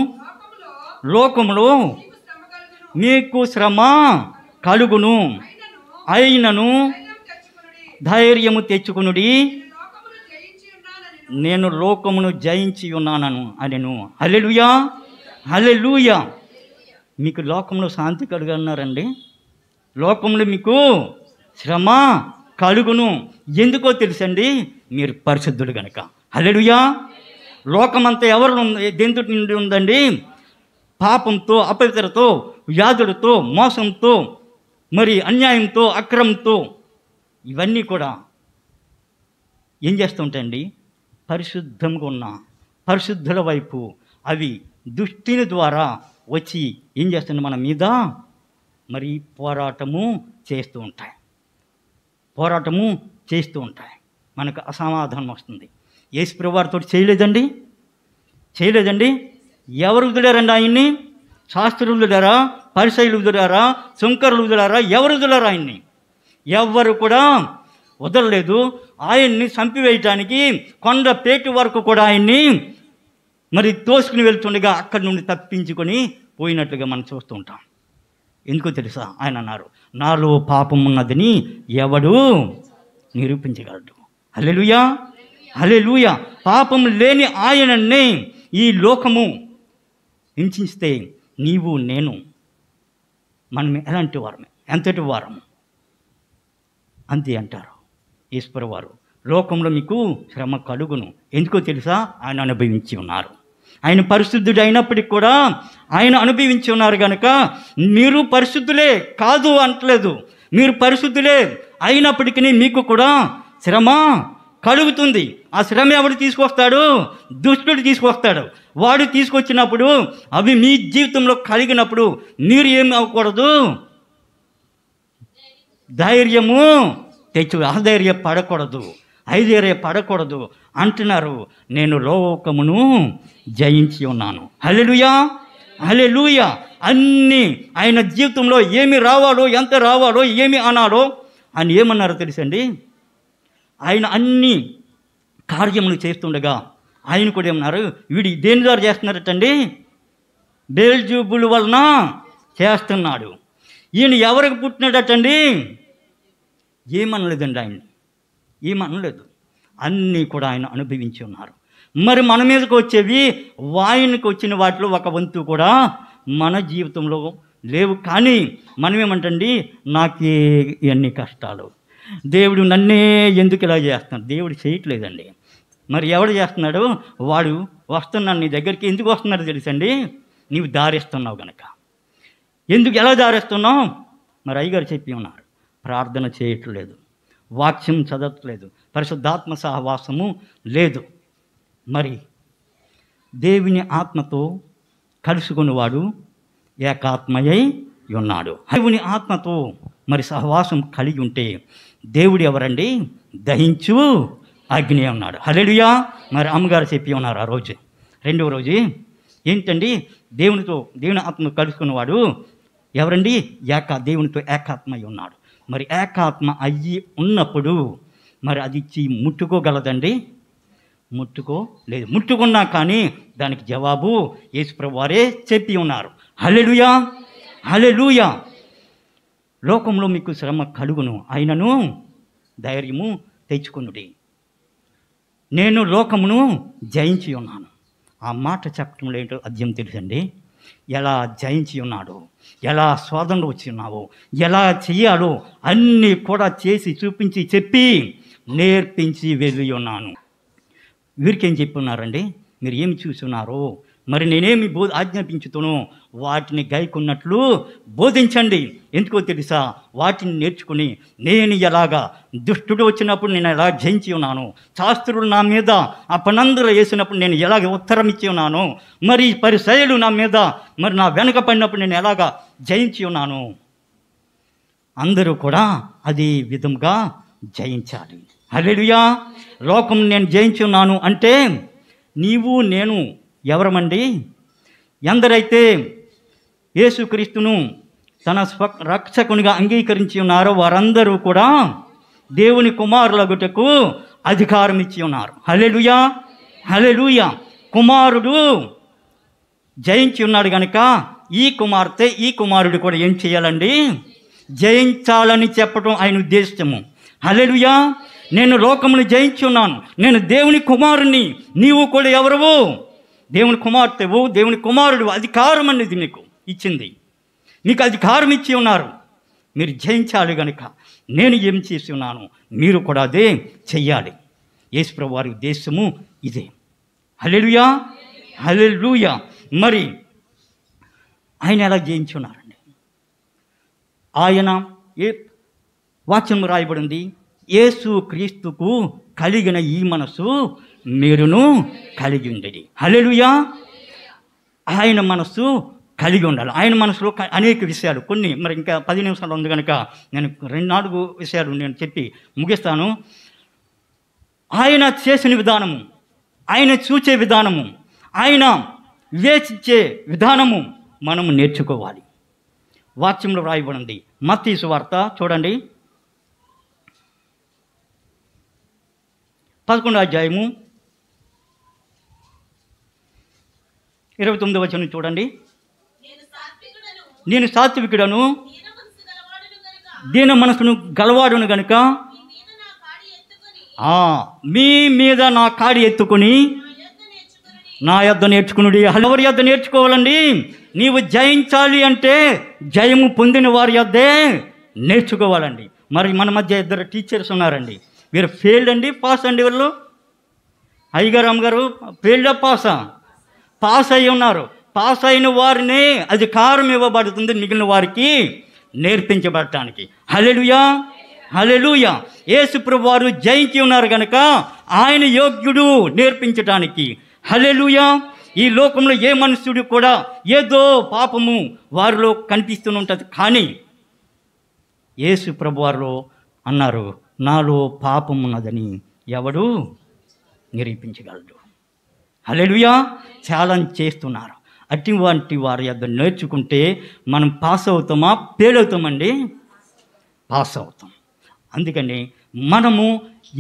లోకములో మీకు శ్రమ కలుగును, అయినను ధైర్యము తెచ్చుకునుడి, నేను లోకమును జయించి ఉన్నానను అనెను. హల్లెలూయా, హల్లెలూయా. మీకు లోకంలో శాంతి కలుగన్నారండి. లోకంలో మీకు శ్రమ కలుగును. ఎందుకో తెలుసండి? మీరు పరిశుద్ధులు కనుక. హల్లెలూయా. లోకమంతా ఎవరు దేంతో నిండి ఉందండి? పాపంతో, అపవిత్రతో, వ్యాధులతో, మోసంతో, మరి అన్యాయంతో, అక్రమంతో. ఇవన్నీ కూడా ఏం చేస్తుంటాయండి? పరిశుద్ధంగా ఉన్న పరిశుద్ధుల వైపు అవి దుష్టిని ద్వారా వచ్చి ఏం చేస్తుంది? మన మీద మరి పోరాటము చేస్తూ ఉంటాయి. మనకు అసమాధానం వస్తుంది. యేసుప్రభువు వారితో చేయలేదండి. ఎవరు వదిలేరండి ఆయన్ని? శాస్త్రులు వదిలేరా? పరిసయ్యులు వదిలేరా? సుంకరులు వదిలేరా? ఎవరు వదిలేరా ఆయన్ని? ఎవ్వరు కూడా వదలలేదు. ఆయన్ని చంపివేయటానికి కొండపేటు వరకు కూడా ఆయన్ని మరి తోసుకుని వెళ్తుండగా అక్కడి నుండి తప్పించుకొని పోయినట్లుగా మనం చూస్తూ ఉంటాం. ఎందుకో తెలుసా? ఆయన అన్నారు, నాలో పాపం ఉన్నదని ఎవడు నిరూపించగలడు. హల్లెలూయా, హల్లెలూయా. పాపం లేని ఆయననే ఈ లోకము హింసిస్తే నీవు నేను మనం ఎలాంటి వారమే, ఎంతటి వారము అంతే అంటారు ఈశ్వరు వారు. లోకంలో మీకు శ్రమ కలుగును. ఎందుకో తెలుసా? ఆయన అనుభవించి ఉన్నారు. ఆయన పరిశుద్ధుడు అయినప్పటికీ కూడా ఆయన అనుభవించి ఉన్నారు కనుక మీరు పరిశుద్ధులే కాదు అంటలేదు. మీరు పరిశుద్ధులే అయినప్పటికీ మీకు కూడా శ్రమ కలుగుతుంది. ఆ శ్రమ ఎవడు తీసుకొస్తాడు? దుష్టుడు తీసుకొస్తాడు. వాడు తీసుకొచ్చినప్పుడు అవి మీ జీవితంలో కలిగినప్పుడు మీరు ఏమి అవ్వకూడదు? ధైర్యము అధైర్య పడకూడదు. ఐదేరే పడకూడదు అంటున్నారు. నేను లోకమును జయించి ఉన్నాను. హల్లెలూయా, హల్లెలూయా. అన్నీ ఆయన జీవితంలో ఏమి రావాలో, ఎంత రావాలో, ఏమి అనాలో ఆయన ఏమన్నారో తెలుసండి. ఆయన అన్ని కార్యములు చేస్తుండగా ఆయన కూడా ఏమన్నారు, వీడు దేని ద్వారా చేస్తున్నారటండి? బెల్జెబూలు వలన చేస్తున్నాడు. ఈయన ఎవరికి పుట్టినాడటండి? ఏమనలేదండి, ఆయన ఏమనలేదు. అన్నీ కూడా ఆయన అనుభవించి ఉన్నారు. మరి మన మీదకి వచ్చేవి, ఆయనకు వచ్చిన వాటిలో ఒక వంతు కూడా మన జీవితంలో లేవు. కానీ మనం ఏమంటండి, నాకే ఇవన్నీ కష్టాలు, దేవుడు నన్నే ఎందుకు ఇలా చేస్తున్నాడు? దేవుడు చేయట్లేదండి. మరి ఎవడు చేస్తున్నాడు? వాడు వస్తున్నాడు నీ దగ్గరికి. ఎందుకు వస్తున్నాడో తెలుసండి? నీవు దారిస్తున్నావు గనక. ఎందుకు, ఎలా దారిస్తున్నావు? మరి అయ్యగారు చెప్పి ఉన్నారు, ప్రార్థన చేయట్లేదు, వాక్యం చదవట్లేదు, పరిశుద్ధాత్మ సహవాసము లేదు. మరి దేవుని ఆత్మతో కలుసుకున్నవాడు ఏకాత్మయై ఉన్నాడు. దేవుని ఆత్మతో మరి సహవాసం కలిగి ఉంటే దేవుడు ఎవరండి? దహించు అగ్ని ఉన్నాడు. హల్లెలూయా. మరి అమ్మగారు చెప్పి ఉన్నారు ఆ రోజు, రెండవ రోజు ఏంటండి? దేవుని ఆత్మతో కలుసుకున్నవాడు ఎవరండి? దేవునితో ఏకాత్మై ఉన్నాడు. మరి ఏకాత్మ అయ్యి ఉన్నప్పుడు మరి అది ఇచ్చి ముట్టుకోగలదండి? ముట్టుకోలేదు. ముట్టుకున్నా కానీ దానికి జవాబు యేసుప్రభు వారే చెప్పి ఉన్నారు. హల్లెలూయా, హల్లెలూయా. లోకంలో మీకు శ్రమ కలుగును, అయినను ధైర్యము తెచ్చుకొనుడి, నేను లోకమును జయించి ఉన్నాను. ఆ మాట చెప్పడంలో ఏంటో అర్థం తెలుసండి. ఎలా జయించి ఉన్నాడో, ఎలా శోధనలు వచ్చి ఉన్నావో, ఎలా చెయ్యాలో అన్నీ కూడా చేసి చూపించి చెప్పి నేర్పించి వెళ్ళి ఉన్నాను. వీరికేం చెప్పి ఉన్నారండి? మీరు ఏమి చూసి ఉన్నారో మరి నేనేమి ఆజ్ఞాపించుతానో వాటిని గైకున్నట్లు బోధించండి. ఎందుకో తెలుసా? వాటిని నేర్చుకుని నేను ఎలాగా దుష్టుడు వచ్చినప్పుడు నేను ఎలా జయించి ఉన్నాను, శాస్త్రులు నా మీద అపనందులు వేసినప్పుడు నేను ఎలాగ ఉత్తరం ఇచ్చి ఉన్నాను, మరి పరిసయ్యులు నా మీద మరి నా వెనక పడినప్పుడు నేను ఎలాగా జయించి ఉన్నాను. అందరూ కూడా అదే విధంగా జయించాలి. హల్లెలూయా. లోకం నేను జయించి ఉన్నాను అంటే నీవు నేను ఎవరమండి? ఎందరైతే యేసుక్రీస్తును తన రక్షకునిగా అంగీకరించి ఉన్నారో వారందరూ కూడా దేవుని కుమారులగుటకు అధికారం ఇచ్చి ఉన్నారు. హల్లెలూయా, హల్లెలూయా. కుమారుడు జయించి ఉన్నాడు కనుక ఈ కుమార్తె, ఈ కుమారుడు కూడా ఏం చేయాలండి? జయించాలని చెప్పడం ఆయన ఉద్దేశము. హల్లెలూయా. నేను లోకమును జయించి ఉన్నాను, నేను దేవుని కుమారుని, నీవు కూడా ఎవరువు? దేవుని కుమార్తెవు, దేవుని కుమారుడు. అధికారం అనేది నీకు ఇచ్చింది, నీకు అధికారం ఇచ్చి ఉన్నారు. మీరు జయించాలి కనుక నేను ఏం చేసి ఉన్నాను, మీరు కూడా అదే చెయ్యాలి. యేసుప్రభు వారి ఉద్దేశము ఇదే. హల్లెలూయా, హల్లెలూయా. మరి ఆయన ఎలా జయించి ఉన్నారండి? ఆయన వాక్యం రాయబడింది, యేసు క్రీస్తుకు కలిగిన ఈ మనసు మీరును కలిగి ఉండేది. హల్లెలూయా. ఆయన మనస్సు కలిగి ఉండాలి. ఆయన మనసులో అనేక విషయాలు, కొన్ని మరి ఇంకా 10 నిమిషాలు ఉంది కనుక నేను 2-4 విషయాలు నేను చెప్పి ముగిస్తాను. ఆయన చేసిన విధానము, ఆయన చూచే విధానము, ఆయన వివేచించే విధానము మనము నేర్చుకోవాలి. వాక్యంలో రాయబడింది. మత్తయి సువార్త చూడండి, 11వ అధ్యాయము 29వ వచనం చూడండి. నేను సాత్వికుడను, దీన మనసును గలవాడును గనుక మీ మీద నా కాడి ఎత్తుకొని నా యొద్ద నేర్చుకునుడి. ఎవరి యొద్ద నేర్చుకోవాలండి? నీవు జయించాలి అంటే జయము పొందిన వారి యొద్దే నేర్చుకోవాలండి. మరి మన మధ్య 2 టీచర్స్ ఉన్నారండి. వీరు ఫెయిల్డ్ అండి, పాస్ అండి. వీళ్ళు అయ్యగారు అమ్మగారు ఫెయిల్డా పాసా? పాస్ అయి ఉన్నారు. పాస్ అయిన వారినే అధికారం ఇవ్వబడుతుంది మిగిలిన వారికి నేర్పించబడటానికి. హల్లెలూయా, హల్లెలూయా. యేసుప్రభు వారు జయించి ఉన్నారు కనుక ఆయన యోగ్యుడు నేర్పించటానికి. హల్లెలూయా. ఈ లోకంలో ఏ మనుషుడు కూడా ఏదో పాపము వారిలో కనిపిస్తూనే ఉంటుంది. కానీ యేసుప్రభు వారు అన్నారు, నాలో పాపం ఉన్నదని ఎవడు నిరూపించగలడు? హల్లెలూయా. ఛాలెంజ్ చేస్తున్నారు. అటువంటి వారి యొద్ద నేర్చుకుంటే మనం పాస్ అవుతామా, ఫెయిల్ అవుతామండి? పాస్ అవుతాం. అందుకని మనము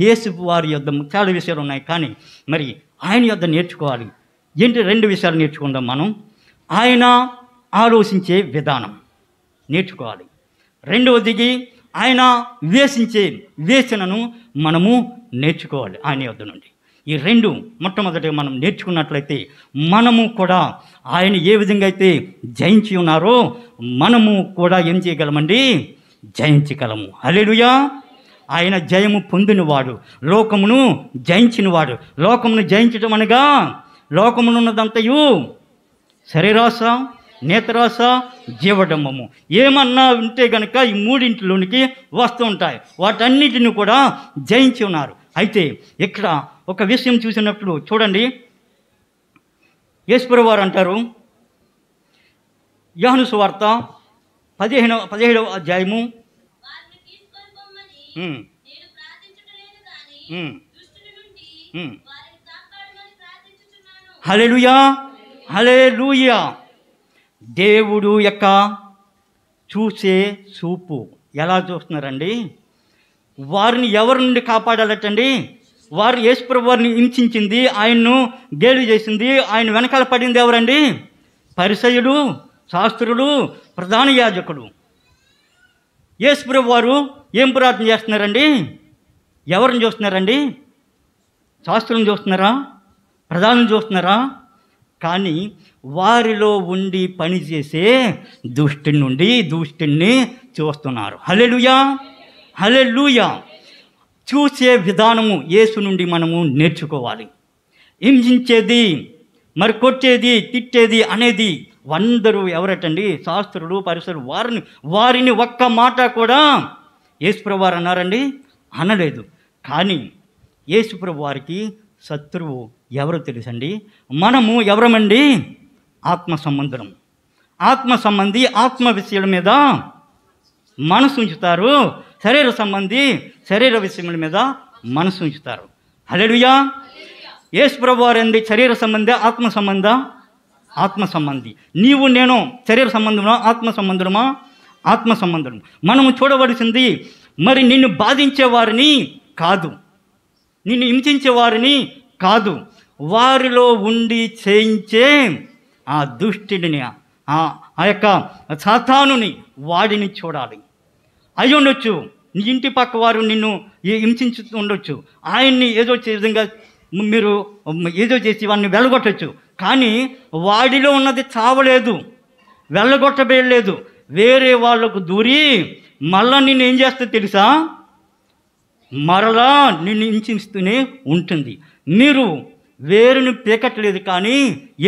యేసు వారి యొద్ద చాలా విషయాలు ఉన్నాయి, కానీ మరి ఆయన యొద్ద నేర్చుకోవాలి. ఏంటి? 2 విషయాలు నేర్చుకుందాం మనం. ఆయన ఆలోచించే విధానం నేర్చుకోవాలి. రెండవదికి ఆయన వేసించే వేసనను మనము నేర్చుకోవాలి ఆయన యొద్ద నుండి. ఈ 2 మొట్టమొదటిగా మనం నేర్చుకున్నట్లయితే మనము కూడా ఆయన ఏ విధంగా అయితే జయించి ఉన్నారో మనము కూడా ఏం చేయగలమండి? జయించగలము. హల్లెలూయా. ఆయన జయము పొందినవాడు, లోకమును జయించినవాడు. లోకమును జయించడం అనగా లోకమునున్నదంతయు శరీరాశ, నేత్రాశ, జీవడంబము ఏమన్నా ఉంటే గనక ఈ 3 వస్తూ ఉంటాయి. వాటన్నిటిని కూడా జయించి ఉన్నారు. అయితే ఇక్కడ ఒక విషయం చూసినప్పుడు చూడండి, యేసుప్రభువు వారు అంటారు, యోహాను సువార్త 17వ అధ్యాయము హల్లెలూయా, హల్లెలూయా. దేవుడు యొక్క చూసే చూపు ఎలా చూస్తున్నారండి? వారిని ఎవరి నుండి కాపాడాలటండి? వారు యేసుప్రభు వారిని హింసించింది, ఆయన్ను గేలి చేసింది, ఆయన వెనకాల పడింది ఎవరండి? పరిసయ్యులు, శాస్త్రులు, ప్రధాన యాజకుడు. యేసుప్రభు వారు ఏం ప్రార్థన చేస్తున్నారండి? ఎవరిని చూస్తున్నారండి? శాస్త్రులను చూస్తున్నారా? ప్రధానం చూస్తున్నారా? కానీ వారిలో ఉండి పనిచేసే దుష్టుని చూస్తున్నారు. హల్లెలూయా, హల్లెలూయా. చూసే విధానము యేసు నుండి మనము నేర్చుకోవాలి. హింసించేది, మరి కొట్టేది, తిట్టేది అనేది అందరూ ఎవరటండి? శాస్త్రులు, పరిసరులు. వారిని ఒక్క మాట కూడా యేసుప్రభు వారు అన్నారండి? అనలేదు. కానీ యేసుప్రభు వారికి శత్రువు ఎవరో తెలుసండి? మనము ఎవరమండి? ఆత్మ సంబంధం. ఆత్మ సంబంధి ఆత్మ విషయాల మీద మనసు ఉంచుతారు, శరీర సంబంధి శరీర విషయముల మీద మనసు ఉంచుతారు. హల్లెలూయా. యేసుప్రభు వారు ఏంది? శరీర సంబంధి, ఆత్మ సంబంధ? ఆత్మ సంబంధి. నీవు నేను శరీర సంబంధమా, ఆత్మ సంబంధమా? ఆత్మ సంబంధం. మనము చూడవలసింది మరి నిన్ను బాధించే వారిని కాదు, నిన్ను హింసించే వారిని కాదు, వారిలో ఉండి చేయించే ఆ దుష్టుడిని, ఆ యొక్క సాతానుని, వాడిని చూడాలి. అయి ఉండొచ్చు నీ ఇంటి పక్క వారు నిన్ను హింసించు ఉండొచ్చు, ఆయన్ని ఏదో విధంగా మీరు ఏదో చేసి వాడిని వెళ్ళగొట్టచ్చు. కానీ వాడిలో ఉన్నది చావలేదు, వెళ్ళగొట్టబేయలేదు. వేరే వాళ్ళకు దూరి మళ్ళా నిన్ను ఏం చేస్తే తెలుసా? మరలా నిన్ను హింసిస్తూనే ఉంటుంది. మీరు వేరుని పీకట్లేదు, కానీ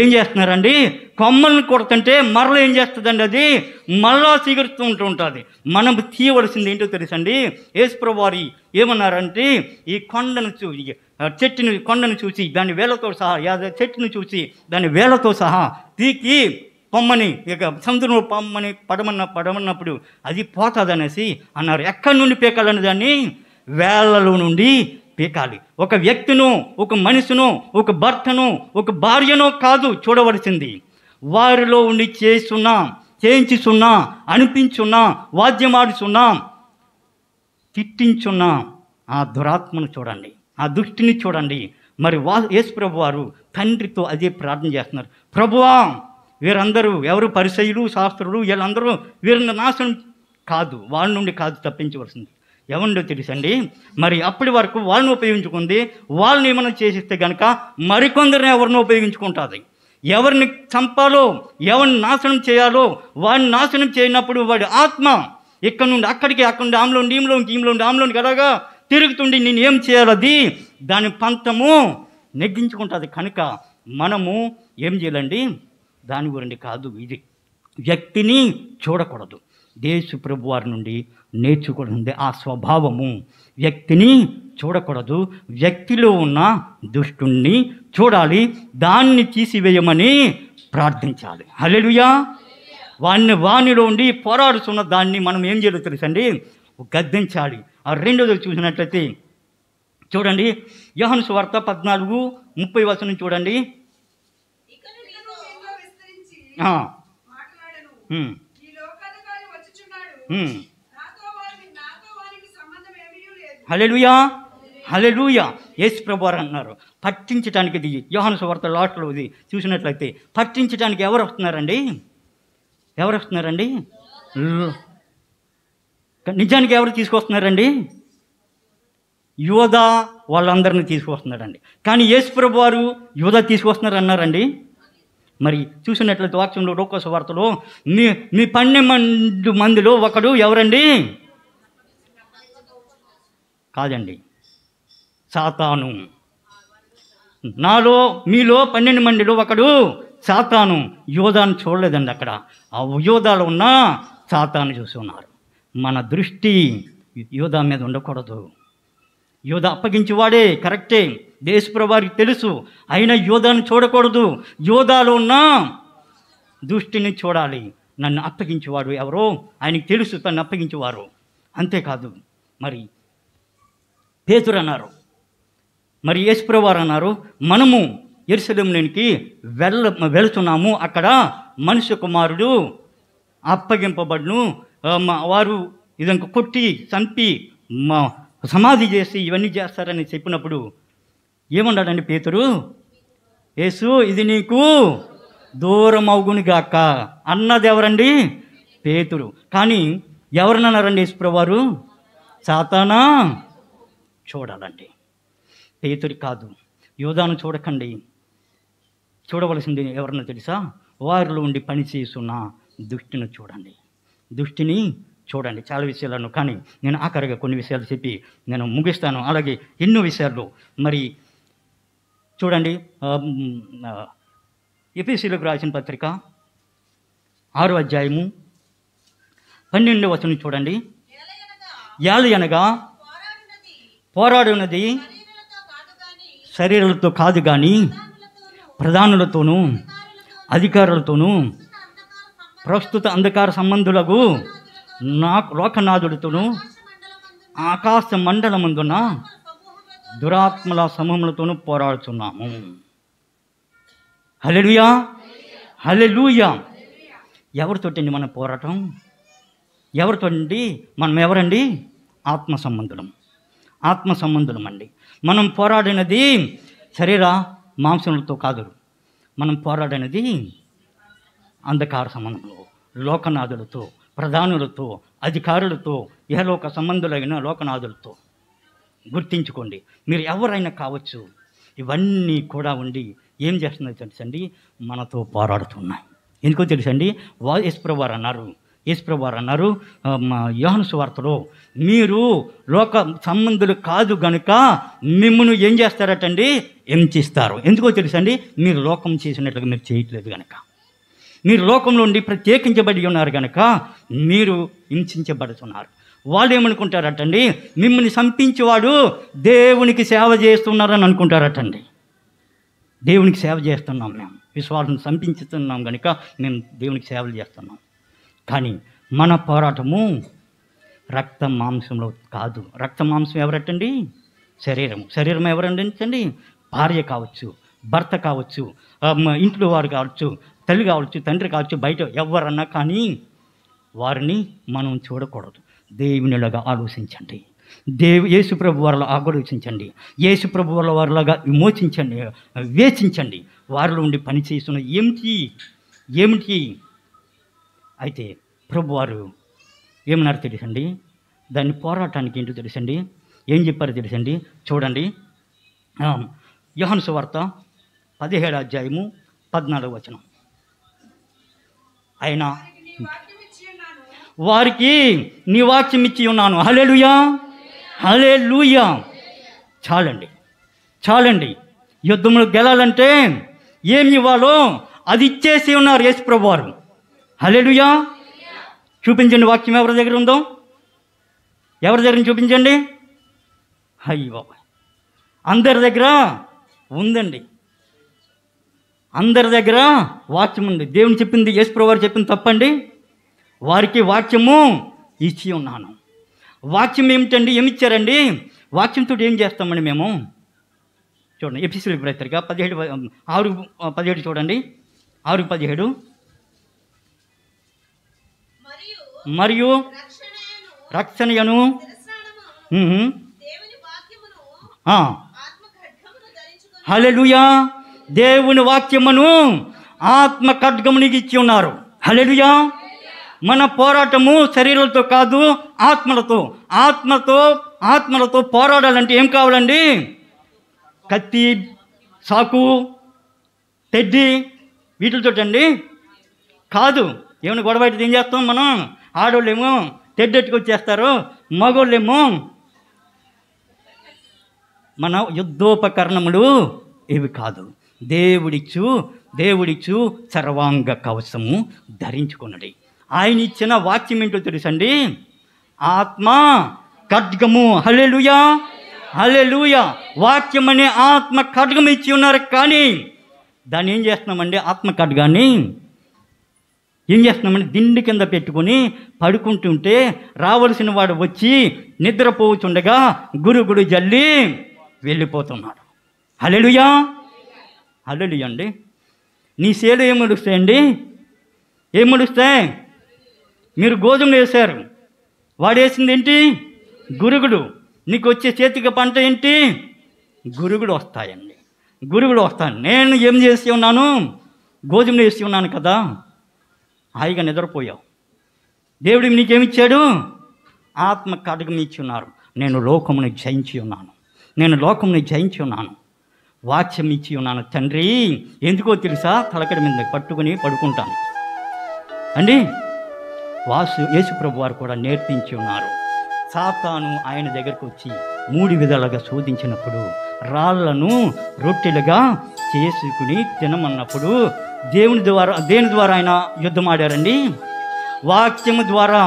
ఏం చేస్తున్నారండి? కొమ్మల్ని కొడుతుంటే మరలా ఏం చేస్తుందండి? అది మళ్ళా సిగురుతూ ఉంటుంది. మనం తీయవలసింది ఏంటో తెలుసండి? యేసుప్రభు వారు ఏమన్నారంటే, ఈ కొండను చూసి దాని వేలతో సహా, చెట్టును చూసి దాని వేలతో సహా పీకి పొమ్మని, ఇక సముద్రంలో పొమ్మని పడమన్నప్పుడు అది పోతుందనేసి అన్నారు. ఎక్కడి నుండి పీకాలని? దాన్ని వేళ్ళలో నుండి పీకాలి. ఒక వ్యక్తిను, ఒక మనిషిను, ఒక భర్తను, ఒక భార్యనో కాదు చూడవలసింది, వారిలో ఉండి చేయించున్నా, అనిపించున్నా, వాద్యమాడుచున్నా, తిట్టించున్నా ఆ దురాత్మను చూడండి, ఆ దుష్టిని చూడండి. మరి యేసుప్రభు వారు తండ్రితో అదే ప్రార్థన చేస్తున్నారు. ప్రభువా, వీరందరూ ఎవరు? పరిసయ్యులు, శాస్త్రులు, వీళ్ళందరూ వీరిని నాశనం కాదు, వాళ్ళ నుండి కాదు తప్పించవలసింది. ఎవరినో తెలుసండి? మరి అప్పటి వరకు వాళ్ళని ఉపయోగించుకుంది, వాళ్ళని ఏమైనా చేసిస్తే కనుక మరికొందరిని ఎవరిని ఉపయోగించుకుంటుంది. ఎవరిని చంపాలో, ఎవరిని నాశనం చేయాలో వాడిని నాశనం చేయనప్పుడు వాడి ఆత్మ ఇక్కడ నుండి అక్కడికి, అక్కడ నుండి ఆమెలోండి ఈమెలోండి ఆమెలోండి అలాగా తిరుగుతుండి నేను ఏం చేయాలది దాని పంతము నెగ్గించుకుంటుంది. కనుక మనము ఏం చేయాలండి? దాని గురించి కాదు, ఇది వ్యక్తిని చూడకూడదు. యేసు ప్రభు వారి నుండి నేర్చుకుంది ఆ స్వభావము. వ్యక్తిని చూడకూడదు, వ్యక్తిలో ఉన్న దుష్టుణ్ణి చూడాలి, దాన్ని తీసివేయమని ప్రార్థించాలి. హల్లెలూయా. వానిలో ఉండి పోరాడుతున్న దాన్ని మనం ఏం చేయాలో తెలుసండి? గద్దించాలి. ఆ రెండోది చూసినట్లయితే చూడండి, యోహాను సువార్త 14:30 చూడండి. హల్లెలూయా, హల్లెలూయా. యేసు ప్రభువారు అన్నారు, పట్టించడానికి ఇది యోహాను సువార్త లాస్ట్లో ఇది చూసినట్లయితే పట్టించడానికి ఎవరు వస్తున్నారండి? ఎవరు వస్తున్నారండి? నిజానికి ఎవరు తీసుకొస్తున్నారండి? యోధా వాళ్ళందరినీ తీసుకొస్తున్నారండి. కానీ యేసు ప్రభువారు యోధా తీసుకొస్తున్నారు అన్నారండి. మరి చూసినట్లయితే వాక్యంలో లూకా సువార్తలో మీ 12 మందిలో ఒకడు ఎవరండి? కాదండి, సాతాను. మీలో 12 మందిలో ఒకడు సాతాను. యోధాను చూడలేదండి అక్కడ. ఆ యోధాలో ఉన్న సాతాను చూసి ఉన్నారు. మన దృష్టి యోధా మీద ఉండకూడదు. యోధా అప్పగించేవాడే, కరెక్టే, యేసు ప్రభువారికి తెలుసు. అయినా యోధాను చూడకూడదు. యోధాలో ఉన్న దృష్టిని చూడాలి. నన్ను అప్పగించేవాడు ఎవరో ఆయనకి తెలుసు, తను అప్పగించేవారు. అంతేకాదు, మరి పేతురు అన్నారు, మరి యేసు ప్రభువారు అన్నారు, మనము యెరూషలేములోనికి వెళుతున్నాము, అక్కడ మనుష్య కుమారుడు అప్పగింపబడును, వారు ఇదంతా కొట్టి చంపి సమాధి చేసి ఇవన్నీ చేస్తారని చెప్పినప్పుడు ఏమన్నాడండి పేతురు? యేసు, ఇది నీకు దూరం అవుగునుగాక అన్నది ఎవరండి? పేతురు. కానీ ఎవరినన్నారండి యేసు ప్రభువారు? సాతానా చూడాలండి, పేతురు కాదు. యోధాను చూడకండి. చూడవలసింది ఎవరన్నా తెలుసా? వారిలో ఉండి పనిచేస్తున్న దుష్టిని చూడండి. దుష్టిని చూడండి. చాలా విషయాలను, కానీ నేను ఆఖరిగా కొన్ని విషయాలు చెప్పి నేను ముగిస్తాను. అలాగే ఎన్నో విషయాలు మరి చూడండి. ఎఫెసీయులకు రాసిన పత్రిక 6వ అధ్యాయము 12వ వచనం చూడండి. ఏలయనగా పోరాడున్నది శరీరాలతో కాదు కానీ ప్రధానులతోనూ అధికారులతోనూ ప్రస్తుత అంధకార సంబంధులకు లోకనాథుడితోనూ ఆకాశ మండలమందున దురాత్మల సమూహములతోనూ పోరాడుతున్నాము. హల్లెలూయా, హల్లెలూయా. ఎవరితోటండి మన పోరాటం? ఎవరితోండి? మనం ఎవరండి? ఆత్మ సంబంధులం. ఆత్మ సంబంధులం అండి. మనం పోరాడినది శరీర మాంసములతో కాదు. మనం పోరాడినది అంధకార సంబంధంలో, లోకనాథులతో, ప్రధానులతో, అధికారులతో, ఇహలోక సంబంధులైన లోకనాథులతో. గుర్తించుకోండి, మీరు ఎవరైనా కావచ్చు, ఇవన్నీ కూడా ఉండి ఏం చేస్తుందో తెలుసండి? మనతో పోరాడుతున్నాయి. ఎందుకో తెలుసండి? యేసు ప్రభువారు అన్నారు యోహాను సువార్తలో, మీరు లోక సంబంధులు కాదు గనుక మిమ్మల్ని ఏం చేస్తారటండి? హింసిస్తారు. ఎందుకో తెలుసండి? మీరు లోకం చేసినట్లుగా మీరు చేయట్లేదు కనుక. మీరు లోకంలో ఉండి ప్రత్యేకించబడి ఉన్నారు కనుక మీరు హింసించబడుతున్నారు. వాళ్ళు ఏమనుకుంటారటండి? మిమ్మల్ని చంపించేవాడు దేవునికి సేవ చేస్తున్నారని అనుకుంటారటండి. దేవునికి సేవ చేస్తున్నాం, మేము విశ్వాసం చంపించుతున్నాం కనుక మేము దేవునికి సేవలు చేస్తున్నాం. కానీ మన పోరాటము రక్త మాంసంలో కాదు. రక్త మాంసం ఎవరటండి? శరీరం ఎవరండి? భార్య కావచ్చు, భర్త కావచ్చు, ఇంట్లో వారు కావచ్చు, తల్లి కావచ్చు, తండ్రి కావచ్చు, బయట ఎవరన్నా కానీ వారిని మనం చూడకూడదు. దేవునిలాగా ఆలోచించండి. యేసు ప్రభు వారిలో ఆలోచించండి. యేసు ప్రభు వారిలాగా విమోచించండి, వేచించండి. వారిలో ఉండి పని చేస్తున్న ఏమిటి అయితే ప్రభువారు ఏమన్నారు తెలుసండి? దాన్ని పోరాటానికి ఏంటో తెలుసండి? ఏం చెప్పారో తెలుసండి? చూడండి, యోహాను సువార్త 17వ అధ్యాయము 14వ వచనం. ఆయన వారికి నీ వాక్యం ఇచ్చి ఉన్నాను. హల్లెలూయా, హల్లెలూయా. చాలండి. యుద్ధంలో గెలాలంటే ఏమి ఇవ్వాలో అది ఇచ్చేసి ఉన్నారు యేసు ప్రభువారు. హల్లెలూయా. చూపించండి వాక్యం ఎవరి దగ్గర ఉందో, ఎవరి దగ్గర చూపించండి. అయ్యో, అందరి దగ్గర ఉందండి. అందరి దగ్గర వాక్యం ఉంది. దేవుని చెప్పింది, యేసు ప్రభువారు చెప్పింది తప్పండి? వారికి వాక్యము ఇచ్చి ఉన్నాను. వాక్యం ఏమిటండి? ఏమిచ్చారండి? వాక్యంతో ఏం చేస్తామండి మేము? చూడండి, ఎఫెసీయులకు పత్రిక 6:17 చూడండి, 6:17. మరియు రక్షణయను హల్లెలూయా, దేవుని వాక్యమును ఆత్మ ఖడ్గమునికి ఇచ్చి ఉన్నారు. హల్లెలూయా. మన పోరాటము శరీరాలతో కాదు, ఆత్మలతో పోరాడాలంటే ఏం కావాలండి? కత్తి, సాకు, తెడ్డి, వీటితోటండి కాదు. ఏమైనా గొడవ అయితే ఏం చేస్తాం మనం? ఆడవాళ్ళేమో తెడ్డెట్టుకొచ్చేస్తారు, మగోళ్ళేమో మన యుద్ధోపకరణములు ఇవి కాదు. దేవుడిచ్చు సర్వాంగ కవచము ధరించుకున్నది. ఆయన ఇచ్చిన వాక్యం ఏంటో తెలుసండి? ఆత్మ ఖడ్గము. హల్లెలూయా, హల్లెలూయా. వాక్యం అనే ఆత్మ ఖడ్గం ఇచ్చి ఉన్నారు. కానీ దాన్ని ఏం చేస్తున్నామండి? ఆత్మ ఖడ్గాన్ని ఏం చేస్తున్నామండి? దిండు కింద పెట్టుకుని పడుకుంటుంటే రావలసిన వాడు వచ్చి నిద్రపోతుండగా గురుగుడు జల్లి వెళ్ళిపోతున్నాడు. హల్లెలూయా, హల్లెలూయా అండి. నీ సేలు ఏం ముడుస్తాయండి? ఏం ముడుస్తాయి? మీరు గోధుమలు వేశారు, వాడు వేసింది ఏంటి? గురుగుడు. నీకు వచ్చే చేతికి పంట ఏంటి? గురుగుడు వస్తాయండి, గురుగుడు వస్తాను. నేను ఏం చేసి ఉన్నాను? గోధుమలు వేసి ఉన్నాను కదా. హాయిగా నిద్రపోయావు. దేవుడు నీకేమిచ్చాడు? ఆత్మ ఖడ్గం ఇచ్చి ఉన్నారు. నేను లోకమును జయించి ఉన్నాను, వాక్యం ఇచ్చి ఉన్నాను. తండ్రి, ఎందుకో తెలుసా? తలకడి మీద పట్టుకుని పడుకుంటాను అండి. యేసుప్రభు వారు కూడా నేర్పించి ఉన్నారు. సాతాను ఆయన దగ్గరకు వచ్చి 3 విధాలుగా శోధించినప్పుడు, రాళ్లను రొట్టెలుగా చేసుకుని తినమన్నప్పుడు దేని ద్వారా ఆయన యుద్ధం ఆడారండి? వాక్యము ద్వారా.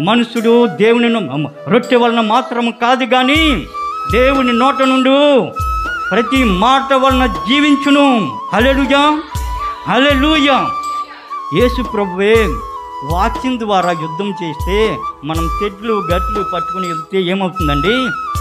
మనుషుడు దేవుని రొట్టె వలన మాత్రము కాదు కానీ దేవుని నోట నుండి ప్రతి మాట వలన జీవించును. హల్లెలూయా, హల్లెలూయా. యేసు ప్రభువే వాక్యం ద్వారా యుద్ధం చేస్తే మనం తెడ్లు గట్లు పట్టుకుని వెళ్తే ఏమవుతుందండి?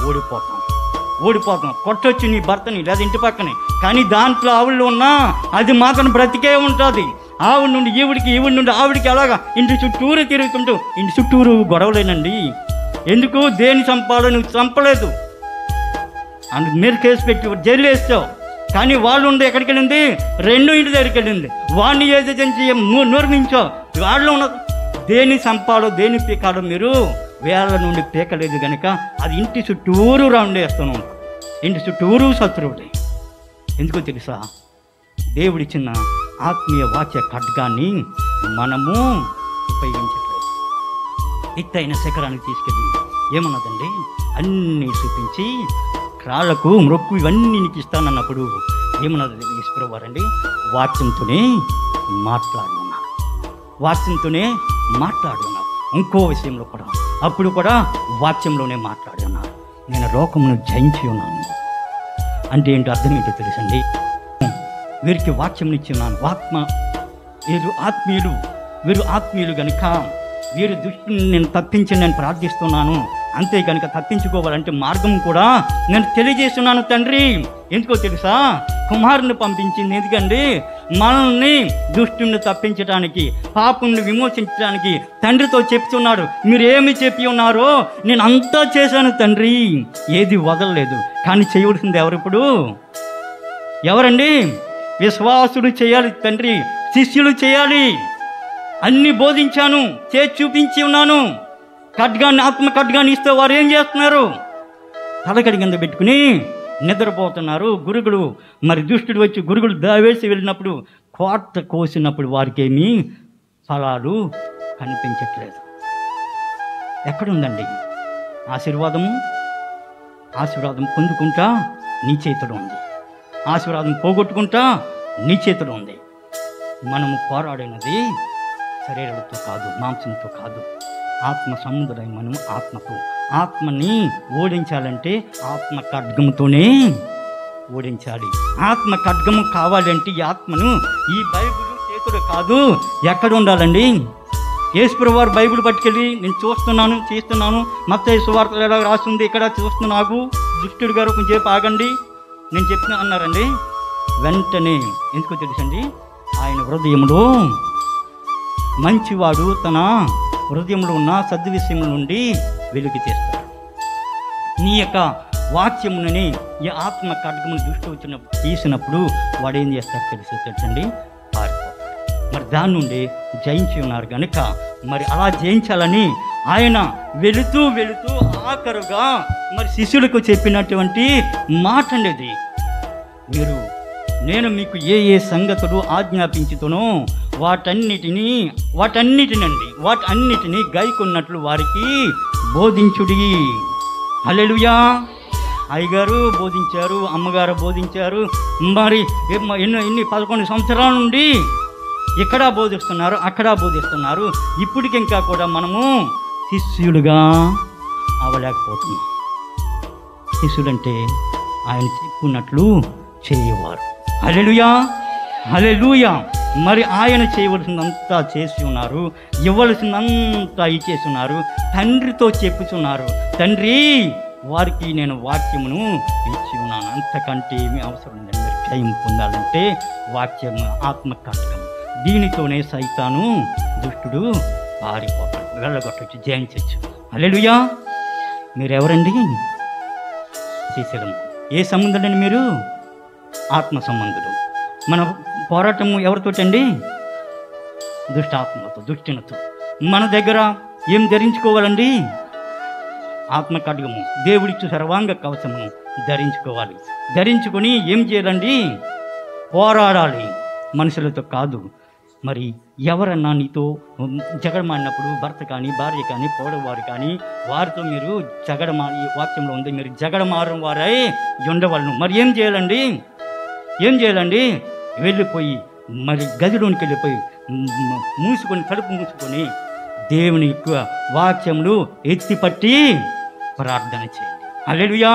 ఓడిపోతాం. కొట్టొచ్చు నీ భర్తని లేదా ఇంటి పక్కనే, కానీ దాంట్లో ఆవిడలో ఉన్నా అది మాత్రం బ్రతికే ఉంటుంది. ఆవిడ నుండి ఈవిడికి, ఈవిడి నుండి ఆవిడికి, అలాగా ఇంటి చుట్టూరు తిరుగుతుంటూ, ఇంటి చుట్టూరు గొడవలేనండి. ఎందుకు? దేని చంపాలో నువ్వు చంపలేదు, మీరు కేసు పెట్టి జైలు వేస్తావు. కానీ వాళ్ళు ఉండి ఎక్కడికి వెళ్ళింది? 2 ఇంటి దగ్గరికి వెళ్ళింది. వాడిని ఏదైతే నిర్మించో, వాళ్ళు ఉన్న దేని చంపాలో దేని పీకాలో మీరు వేళ్ళ నుండి పీకలేదు కనుక అది ఇంటి చుట్టూరు రౌండ్ వేస్తున్నాం. ఇంటి చుట్టూరు శత్రువులే. ఎందుకో తెలుసా? దేవుడిచ్చిన ఆత్మీయ వాక్య ఖడ్గాన్ని మనము ఉపయోగించట్లేదు. ఎత్తైన శిఖరానికి తీసుకెళ్ళి ఏమన్నదండి? అన్నీ చూపించి రాళ్లకు మొక్కు ఇవన్నీ నీకు ఇస్తానన్నప్పుడు ఏమన్నది? యేసుప్రభువారండి వాక్యంతోనే మాట్లాడున్నారు. ఇంకో విషయంలో కూడా అప్పుడు కూడా వాక్యంలోనే మాట్లాడున్నారు. నేను లోకమును జయించి ఉన్నాను అంటే ఏంటో అర్థం ఏంటో తెలుసండి? వీరికి వాక్యం ఇచ్చి ఉన్నాను. వీరు ఆత్మీయులు కనుక వీరి దృష్టిని నేను తప్పించి నేను ప్రార్థిస్తున్నాను. అంతే కనుక తప్పించుకోవాలంటే మార్గం కూడా నేను తెలియజేస్తున్నాను తండ్రి. ఎందుకో తెలుసా? కుమారుని పంపించింది ఎందుకండి? మనల్ని దుష్టుని తప్పించడానికి, పాపుని విమోచించడానికి తండ్రితో చెప్తున్నాడు. మీరు ఏమి చెప్పి ఉన్నారో నేను అంతా చేశాను తండ్రి, ఏది వదలలేదు. కానీ చేయవలసింది ఎవరిప్పుడు? ఎవరండి? విశ్వాసులు చేయాలి తండ్రి, శిష్యులు చేయాలి. అన్నీ బోధించాను, చేసి చూపించి ఉన్నాను. ఖడ్గాన్ని, ఆత్మ ఖడ్గాన్ని ఇస్తే వారు ఏం చేస్తున్నారు? తలకడి కింద పెట్టుకుని నిద్రపోతున్నారు. గురుగుడు మరి దుష్టుడు వచ్చి గురుగుడు దావేసి వెళ్ళినప్పుడు, కోట కోసినప్పుడు వారికి ఏమీ ఫలాలు కనిపించట్లేదు. ఎక్కడుందండి ఆశీర్వాదం పొందుకుంటా నీ చేతిలో ఉంది. ఆశీర్వాదం పోగొట్టుకుంటా నీ చేతిలో ఉంది. మనము పోరాడినది శరీరాలతో కాదు, మాంసంతో కాదు, ఆత్మ సముద్రం. మనం ఆత్మని ఓడించాలంటే ఆత్మ ఖడ్గముతోనే ఓడించాలి. ఆత్మ ఖడ్గము కావాలంటే ఈ ఆత్మను, ఈ బైబిల్ చేతులు కాదు, ఎక్కడ ఉండాలండి? యేసుప్రభువు వారు బైబిల్ పట్టుకెళ్ళి నేను చూస్తున్నాను చేస్తున్నాను, మత్తయి సువార్తలు ఎలా రాస్తుంది ఇక్కడ చూస్తున్నా, నాకు దుష్టుడు గారు కొంచెంసేపు ఆగండి నేను చెప్తున్నా అన్నారండి. వెంటనే ఎందుకో తెలుసండి, ఆయన హృదయంలో మంచివాడు తన హృదయంలో ఉన్న సద్విషయముల నుండి వెలుగు తీస్తాడు. నీ యొక్క వాక్యమునని ఈ ఆత్మ ఖడ్గమును దృష్టి వచ్చినప్పుడు తీసినప్పుడు వాడు ఏం చేస్తాడు తెలుసండి, పారిపోతాడు. మరి దాని నుండి జయించి ఉన్నారు కనుక మరి అలా జయించాలని ఆయన వెళుతూ వెళుతూ ఆఖరుగా మరి శిష్యులకు చెప్పినటువంటి మాట అనేది, నేను మీకు ఏ ఏ సంగతులు ఆజ్ఞాపించుతునో వాటన్నిటిని గైకొన్నట్లు వారికి బోధించుడి. హల్లెలూయా. అయ్యగారు బోధించారు, అమ్మగారు బోధించారు, మరి ఎన్ని 11 సంవత్సరాల నుండి ఇక్కడ బోధిస్తున్నారు, అక్కడ బోధిస్తున్నారు. ఇప్పటికింకా కూడా మనము శిష్యులుగా అవ్వలేకపోతున్నాం. శిష్యులంటే ఆయన చెప్పున్నట్లు చేయవారు. హల్లెలూయా, హల్లెలూయా. మరి ఆయన చేయవలసిందంతా చేసి ఉన్నారు, ఇవ్వవలసిందంతా ఇచ్చేసి ఉన్నారు. తండ్రితో చెప్పుచున్నారు, తండ్రి వారికి నేను వాక్యమును ఇచ్చి ఉన్నాను, అంతకంటే ఏమీ అవసరం లేదు. మీరు జయం పొందాలంటే వాక్యము ఆత్మకాటకం, దీనితోనే సైతాను దుష్టుడు పారిపోతాడు, వెళ్ళగొట్టచ్చు, జయించచ్చు. హల్లెలూయా. మీరెవరండి? శిష్యులం. ఏ సంబంధులండి మీరు? ఆత్మ సంబంధులు. మన పోరాటము ఎవరితోటండి? దుష్టాత్మతో, దుష్టినతో. మన దగ్గర ఏం ధరించుకోవాలండి? ఆత్మ ఖడ్గము, దేవుడిచ్చు సర్వాంగ కవచము ధరించుకోవాలి. ధరించుకొని ఏం చేయాలండి? పోరాడాలి, మనుషులతో కాదు. మరి ఎవరన్నా నీతో జగడమాడినప్పుడు, భర్త కానీ భార్య కానీ పోడవారు కానీ, వారితో మీరు జగడమాడి, వాక్యంలో ఉంది, మీరు జగడమారిన వారై ఉండవలను. మరి ఏం చేయాలండి? వెళ్ళిపోయి మరి గదిలోనికి వెళ్ళిపోయి కడుపు మూసుకొని దేవుని యొక్క వాక్యములు ఎత్తిపట్టి ప్రార్థన చేయండి. హల్లెలూయా.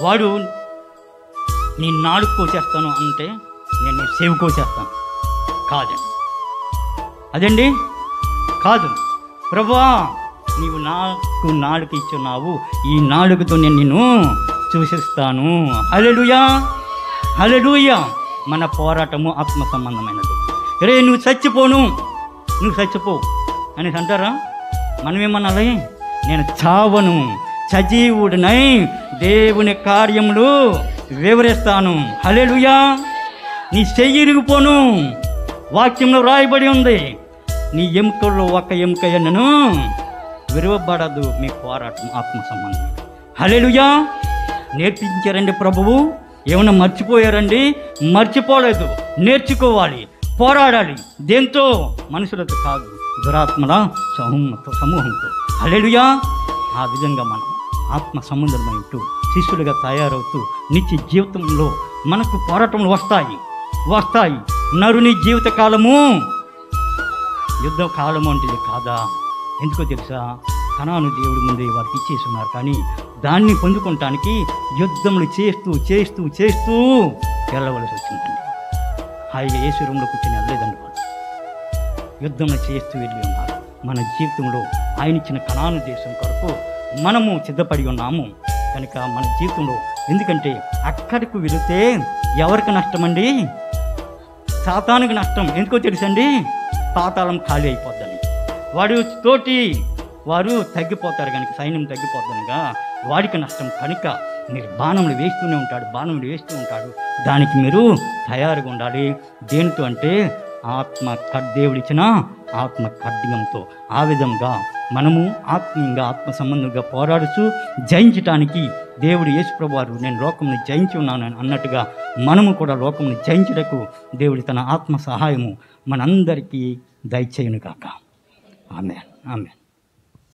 వాడు నీ నాలుగు కోసేస్తాను అంటే నేను నీ సేవ కోసేస్తాను కాదండి, అదండి కాదు. ప్రభువా నీవు నాకు నాలుక ఇచ్చున్నావు, ఈ నాలుగుతో నేను నిన్ను చూసిస్తాను. హల్లెలూయా, హల్లెలూయా. మన పోరాటము ఆత్మ సంబంధమైనది. నువ్వు చచ్చిపో అని అంటారా? మనమేమనాలి? నేను చావను, సజీవుడినై దేవుని కార్యములు వివరిస్తాను. హల్లెలూయా. నీ చెయ్యి ఇరిగిపోను, వాక్యంలో రాయబడి ఉంది, నీ ఎముకల్లో ఒక ఎముక ఎన్నను విరవబడదు. మీ పోరాటం ఆత్మ సంబంధం. హల్లెలూయా. నేర్పించారండి ప్రభువు. ఏమన్నా మర్చిపోయారండి? మర్చిపోలేదు. నేర్చుకోవాలి, పోరాడాలి. దేంతో? మనుషులతో కాదు, దురాత్మల సమూహంతో. హల్లెలూయా. ఆ విధంగా మనం ఆత్మ సంబంధమైనట్టు శిష్యులుగా తయారవుతూ నిత్య జీవితంలో మనకు పోరాటములు వస్తాయి. నరుని జీవిత కాలము యుద్ధ కాలము అంటే కాదా? ఎందుకో తెలుసా? కనాను దేవుడి ముందే వారికి ఇచ్చేసి ఉన్నారు, కానీ దాన్ని పొందుకోవటానికి యుద్ధములు చేస్తూ వెళ్ళవలసి వచ్చిందండి. హాయిగా యేసురంలో కూర్చొని వెళ్ళలేదండి వాళ్ళు, యుద్ధములు చేస్తూ వెళ్ళి ఉన్నారు. మన జీవితంలో ఆయన ఇచ్చిన కనాను దేశం కొరకు మనము సిద్ధపడి ఉన్నాము కనుక మన జీవితంలో, ఎందుకంటే అక్కడికి వెళితే ఎవరికి నష్టమండి? సాతానుకి నష్టం. ఎందుకో తెలుసండి? పాతాళం ఖాళీ అయిపోద్దని, వారు తగ్గిపోతారు కనుక, సైన్యం తగ్గిపోద్దనిగా వాడికి నష్టం కనుక మీరు బాణములు వేస్తూ ఉంటాడు. దానికి మీరు తయారుగా ఉండాలి. దేనితో అంటే దేవుడిచ్చిన ఆత్మ ఖడ్గంతో. ఆ విధంగా మనము ఆత్మీయంగా ఆత్మ సంబంధంగా పోరాడుతూ జయించటానికి దేవుడు యేసుప్రభువు వారు నేను లోకమును జయించి ఉన్నాను అన్నట్టుగా మనము కూడా లోకమును జయించుటకు దేవుడి తన ఆత్మ సహాయము మనందరికీ దయచేయును గాక. ఆమేన్, ఆమేన్.